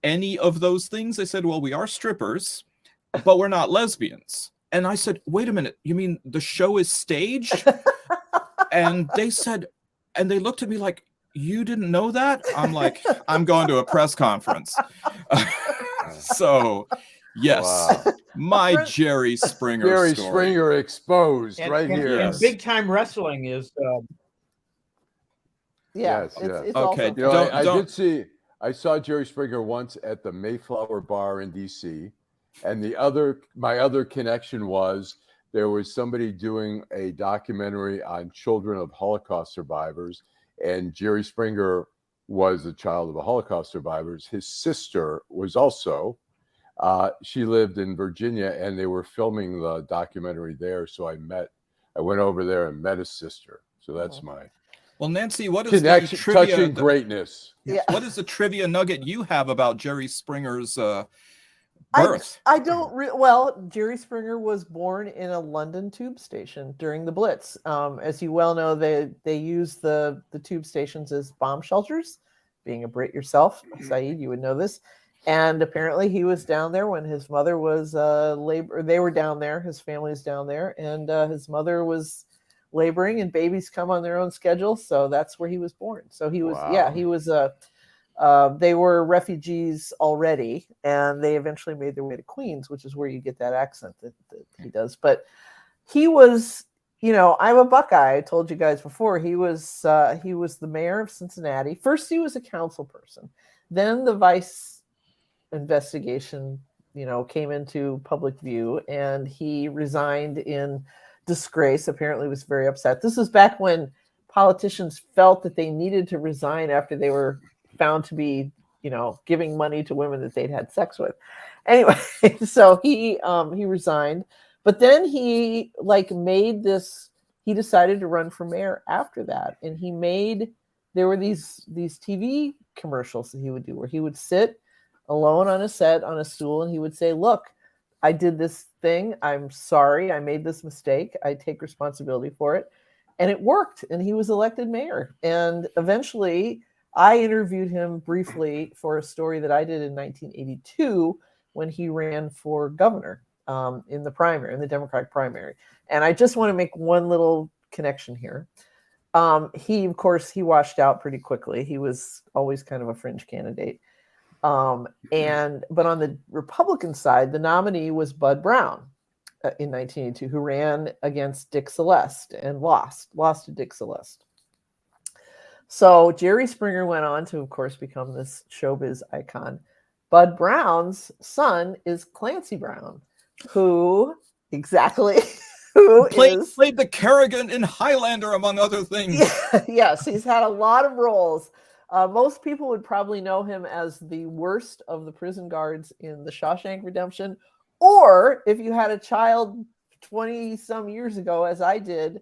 any of those things? They said, well, we are strippers, but we're not lesbians. And I said, wait a minute, you mean the show is staged? And they said, and they looked at me like, you didn't know that? I'm like, I'm going to a press conference. So, yes, Wow. my Jerry Springer Jerry story. Springer exposed and, right and, here. And big time wrestling is. Yes. It's okay. also You know, I don't- did see. I saw Jerry Springer once at the Mayflower Bar in D.C. And my other connection was there was somebody doing a documentary on children of Holocaust survivors, and Jerry Springer was a child of a Holocaust survivors. His sister was also. She lived in Virginia, and they were filming the documentary there. So I went over there and met his sister. So that's my Well, Nancy, what is connection, the trivia? touching greatness. Yeah. What is the trivia nugget you have about Jerry Springer's birth? I don't well, Jerry Springer was born in a London tube station during the Blitz. As you well know, they used the tube stations as bomb shelters. Being a Brit yourself, Saeed, you would know this. And apparently he was down there when his mother was labor. They were down there. His family's down there, and his mother was laboring, and babies come on their own schedule. So that's where he was born. So he was, he was they were refugees already, and they eventually made their way to Queens, which is where you get that accent that he does. But he was, I'm a Buckeye. I told you guys before. He was the mayor of Cincinnati. First, he was a council person. Then the vice investigation, came into public view, and he resigned in disgrace. Apparently was very upset. This was back when politicians felt that they needed to resign after they were found to be, giving money to women that they'd had sex with. Anyway, so he resigned, but then he he decided to run for mayor after that. And there were these TV commercials that he would do where he would sit alone on a set on a stool, and he would say, look, I did this thing. I'm sorry. I made this mistake. I take responsibility for it. And it worked. And he was elected mayor. And eventually I interviewed him briefly for a story that I did in 1982 when he ran for governor in the Democratic primary. And I just want to make one little connection here. He washed out pretty quickly. He was always kind of a fringe candidate. But on the Republican side, the nominee was Bud Brown in 1982, who ran against Dick Celeste and lost to Dick Celeste. So Jerry Springer went on to, of course, become this showbiz icon. Bud Brown's son is Clancy Brown, who played the Kerrigan in Highlander, among other things. Yes, he's had a lot of roles. Most people would probably know him as the worst of the prison guards in The Shawshank Redemption, or if you had a child 20 some years ago, as I did,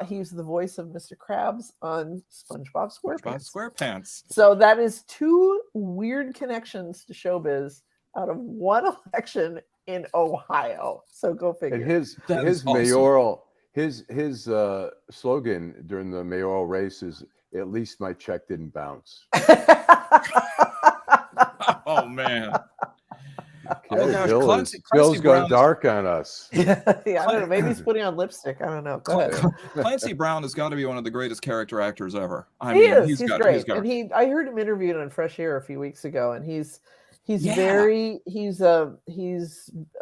He's the voice of Mr. Krabs on SpongeBob SquarePants. SquarePants. So that is two weird connections to showbiz out of one election in Ohio. So go figure. And his mayoral his slogan during the mayoral race is, "At least my check didn't bounce." Oh man. Okay, gosh, Bill's Clancy going Brown- dark on us. Yeah, I don't know. Maybe he's putting on lipstick. I don't know. Go ahead. Clancy Brown has got to be one of the greatest characher actors ever. He's great. And I heard him interviewed on Fresh Air a few weeks ago, and he's a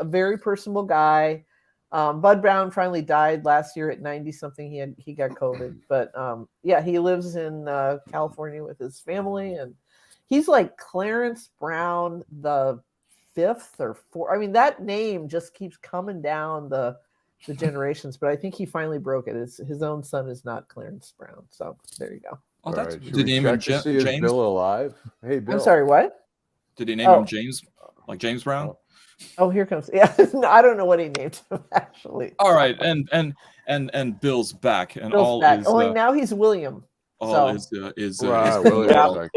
very personable guy. Bud Brown finally died last year at 90 something. He got COVID, but he lives in California with his family, and he's like Clarence Brown the fifth or fourth. I mean, that name just keeps coming down the generations, but I think he finally broke it. His own son is not Clarence Brown, so there you go. Oh, that's Right. did he name him James? James? Is Bill alive? Hey, Bill. I'm sorry, what? Did he name him James, like James Brown? Oh, here comes. Yeah, no, I don't know what he named him actually. All right, and Bill's back, and Bill's all back. is Only now he's William. all So. is William.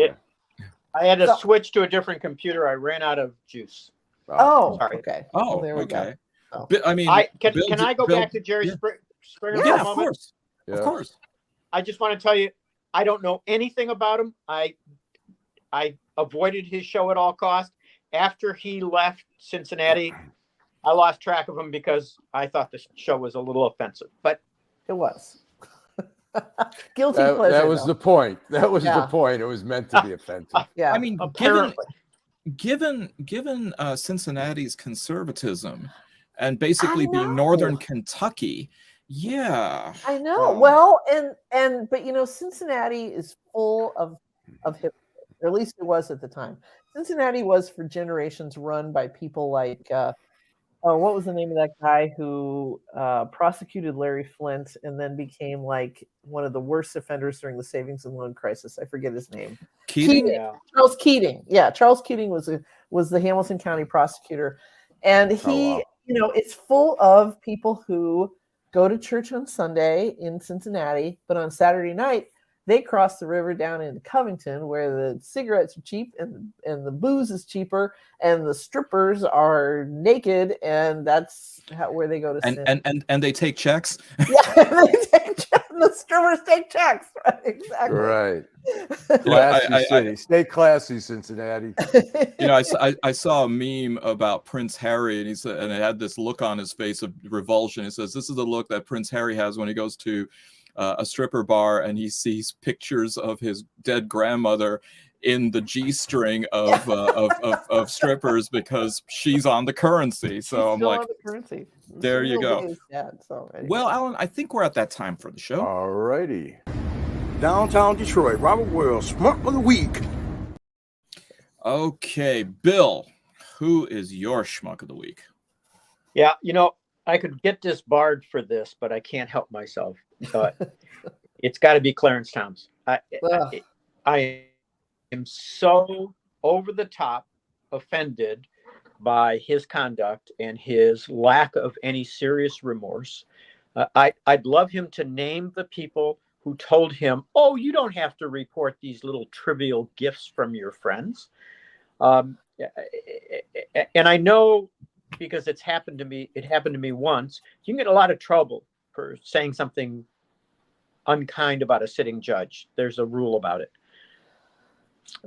I had to switch to a different computer. I ran out of juice. Oh, sorry. Okay. Oh, Well, there we okay. go. I mean, can Bill- I go Bill- back to Jerry yeah. Springer for Yeah, a of moment? course. Of course. I just want to tell you, I don't know anything about him. I avoided his show at all costs. After he left Cincinnati, I lost track of him because I thought the show was a little offensive. But it was. Guilty That pleasure. was though. the point. That was the Yeah. point. It was meant to be offensive. Yeah. I mean, apparently. given Cincinnati's conservatism and basically I being know. Northern Kentucky, yeah. I know. Well, but Cincinnati is full of hip, or at least it was at the time. Cincinnati was for generations run by people like what was the name of that guy who prosecuted Larry Flint and then became like one of the worst offenders during the savings and loan crisis? I forget his name. Keating? Yeah. Charles Keating. Yeah, Charles Keating was the Hamilton County prosecutor, and he, it's full of people who go to church on Sunday in Cincinnati, but on Saturday night they cross the river down into Covington, where the cigarettes are cheap and the booze is cheaper, and the strippers are naked, and that's where they go to sin. And they take checks. Yeah, they take checks. The strippers take checks. Right, exactly. Right. Classy city. Stay classy, Cincinnati. I saw a meme about Prince Harry, and he said, and it had this look on his face of revulsion. It says, "This is the look that Prince Harry has when he goes to a stripper bar and he sees pictures of his dead grandmother in the G-string of strippers because she's on the currency." So I'm like, there you go. Well, Alan, I think we're at that time for the show. All righty. Downtown Detroit, Robert Wells, Schmuck of the Week. Okay, Bill, who is your Schmuck of the Week? Yeah, I could get disbarred for this, but I can't help myself. It's got to be Clarence Thomas. I am so over the top offended by his conduct and his lack of any serious remorse. I'd love him to name the people who told him, "Oh, you don't have to report these little trivial gifts from your friends." And I know, because it happened to me once, you can get a lot of trouble for saying something unkind about a sitting judge. There's a rule about it.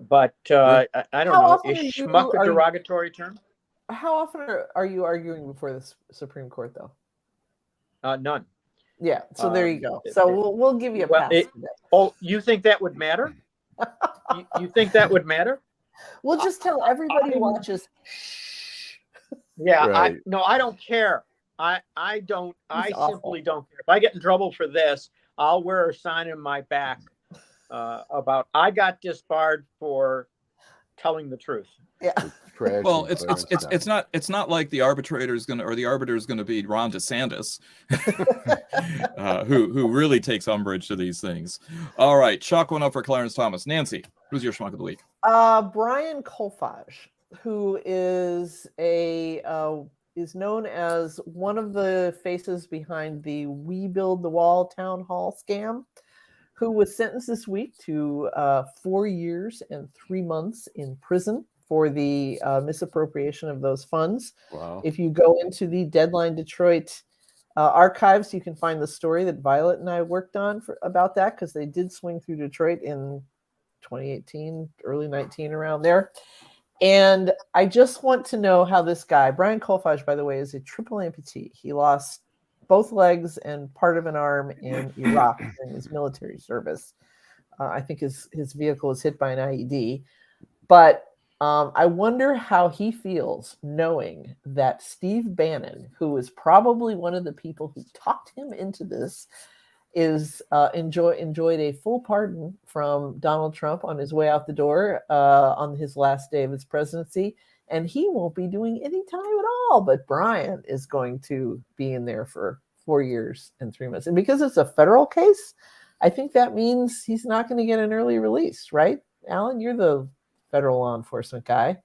But I don't know. Is schmuck a derogatory term? How often are you arguing before the Supreme Court, though? None. Yeah. So there you go. So we'll give you a pass. You think that would matter? you think that would matter? We'll just tell everybody who watches. Yeah. Right. I don't care. I simply don't care. If I get in trouble for this, I'll wear a sign in my back about I got disbarred for telling the truth. Yeah. Well, it's not like the arbiter is going to be Ron DeSantis, who really takes umbrage to these things. All right, chalk one up for Clarence Thomas. Nancy, who's your Schmuck of the Week? Brian Kolfage, who is a is known as one of the faces behind the We Build the Wall town hall scam, who was sentenced this week to 4 years and 3 months in prison for the misappropriation of those funds. Wow. If you go into the Deadline Detroit archives, you can find the story that Violet and I worked on about that, because they did swing through Detroit in 2018, early 19, around there. And I just want to know how this guy, Brian Kolfage, by the way, is a triple amputee. He lost both legs and part of an arm in Iraq during his military service. I think his vehicle was hit by an IED. But I wonder how he feels knowing that Steve Bannon, who is probably one of the people who talked him into this, is enjoyed a full pardon from Donald Trump on his way out the door on his last day of his presidency, and he won't be doing any time at all. But Brian is going to be in there for 4 years and 3 months, and because it's a federal case, I think that means he's not going to get an early release, right? Alan, you're the federal law enforcement guy.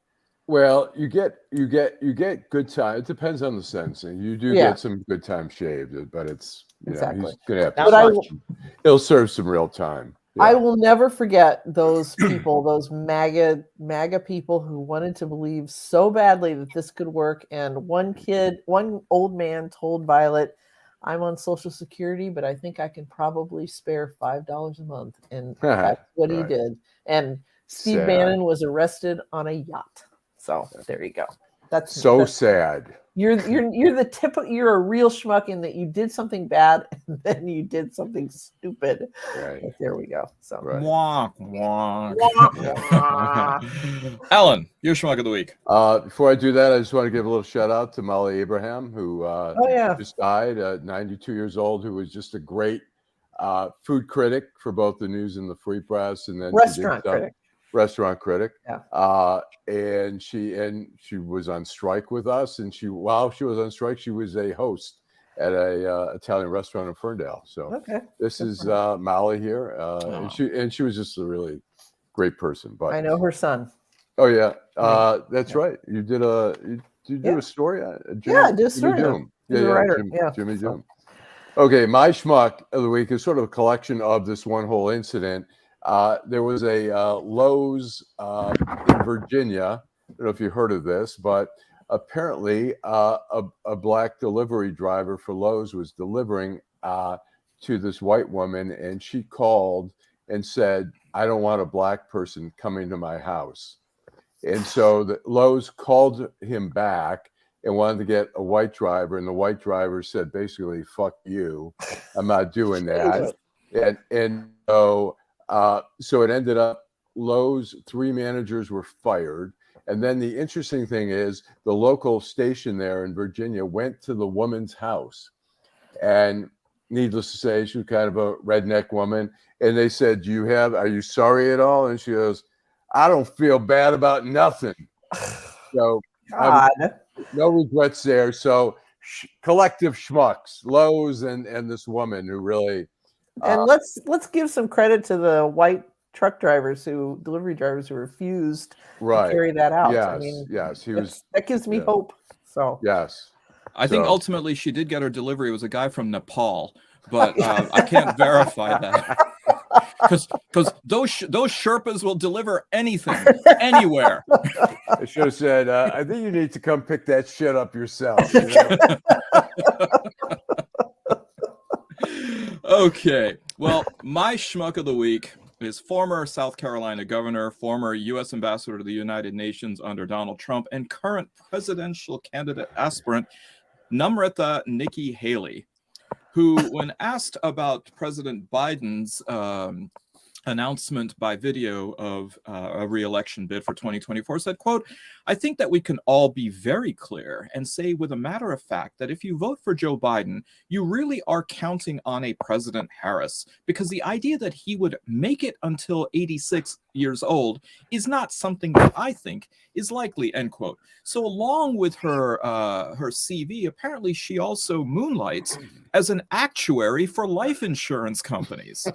Well, you get good time. It depends on the sentencing. You do get some good time shaved, but it's exactly. He's gonna have to. He'll serve some real time. Yeah. I will never forget those people, those MAGA people who wanted to believe so badly that this could work. And one old man told Violet, "I'm on Social Security, but I think I can probably spare $5 a month," and that's what he did. And Steve Bannon was arrested on a yacht. So there you go. That's sad. You're the tip. You're a real schmuck in that you did something bad and then you did something stupid. Right. But there we go. So Wonk, wonk. Alan, your schmuck of the week. Before I do that, I just want to give a little shout out to Molly Abraham, who just died at 92 years old, who was just a great food critic for both the News and the Free Press, and then restaurant critic. Yeah. And she was on strike with us, and while she was on strike, she was a host at a Italian restaurant in Ferndale. So this is Molly here, and she was just a really great person. But I know her son. Oh yeah, that's right. You did a a story. I did a story. Jimmy Doom. Okay, my schmuck of the week is sort of a collection of this one whole incident. There was a Lowe's in Virginia. I don't know if you heard of this, but apparently a black delivery driver for Lowe's was delivering to this white woman, and she called and said, "I don't want a black person coming to my house." And so the Lowe's called him back and wanted to get a white driver, and the white driver said basically, "Fuck you, I'm not doing that." And so it ended up Lowe's 3 managers were fired. And then the interesting thing is the local station there in Virginia went to the woman's house. And needless to say, she was kind of a redneck woman. And they said, are you sorry at all? And she goes, "I don't feel bad about nothing." So no regrets there. So collective schmucks, Lowe's and this woman who really... And let's give some credit to the white delivery drivers who refused to carry that out. Yes, he was. That gives me hope. So yes, I think ultimately she did get her delivery. It was a guy from Nepal, but I can't verify that because those Sherpas will deliver anything, anywhere. I should have said, "I think you need to come pick that shit up yourself." You know? Okay, well, my schmuck of the week is former South Carolina governor, former U.S. ambassador to the United Nations under Donald Trump, and current presidential candidate aspirant Namrata Nikki Haley, who, when asked about President Biden's announcement by video of a re-election bid for 2024, said, quote, "I think that we can all be very clear and say with a matter of fact that if you vote for Joe Biden, you really are counting on a President Harris, because the idea that he would make it until 86 years old is not something that I think is likely," end quote. So along with her CV, apparently she also moonlights as an actuary for life insurance companies.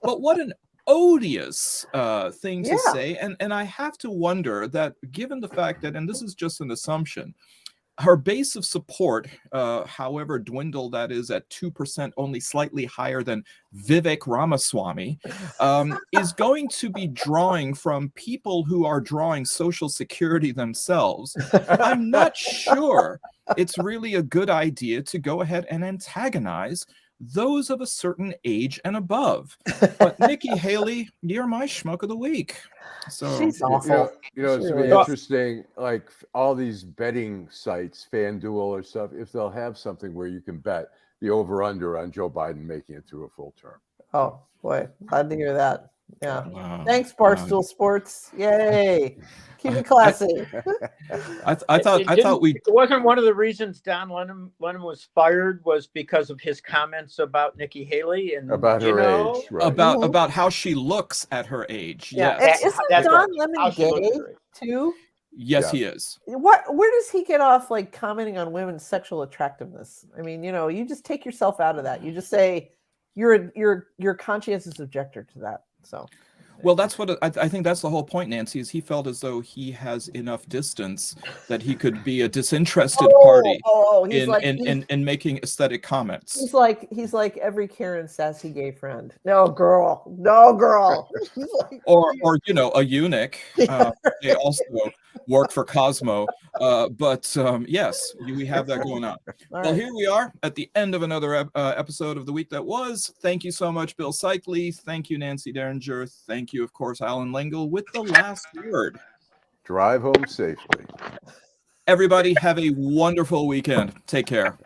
But what an odious thing to say. And I have to wonder that, given the fact that, and this is just an assumption, her base of support, however dwindled that is at 2%, only slightly higher than Vivek Ramaswamy, is going to be drawing from people who are drawing Social Security themselves. I'm not sure it's really a good idea to go ahead and antagonize those of a certain age and above. But Nikki Haley, you're my schmuck of the week. So She's awful. It's gonna be interesting, like all these betting sites, FanDuel or stuff, if they'll have something where you can bet the over-under on Joe Biden making it through a full term. Oh boy, glad to hear that. Yeah. Wow. Thanks, Barstool Sports. Yay. Keep it classy. I thought it wasn't one of the reasons Don Lemon was fired was because of his comments about Nikki Haley and about her age, right? About how she looks at her age. Yeah. Yes. Isn't Don Lemon gay too? Yes, he is. Where does he get off like commenting on women's sexual attractiveness? I mean, you just take yourself out of that. You just say you're a conscientious objector to that. So, well, that's what I think. That's the whole point, Nancy. Is he felt as though he has enough distance that he could be a disinterested party in making aesthetic comments. He's like every Karen sassy gay friend. No girl. or a eunuch. They also work for Cosmo. But yes, we have that going on. Well, here we are at the end of another episode of The Week That Was. Thank you so much, Bill Seikaly. Thank you, Nancy Derringer. Thank you, of course, Allan Lengel, with the last word. Drive home safely. Everybody have a wonderful weekend. Take care.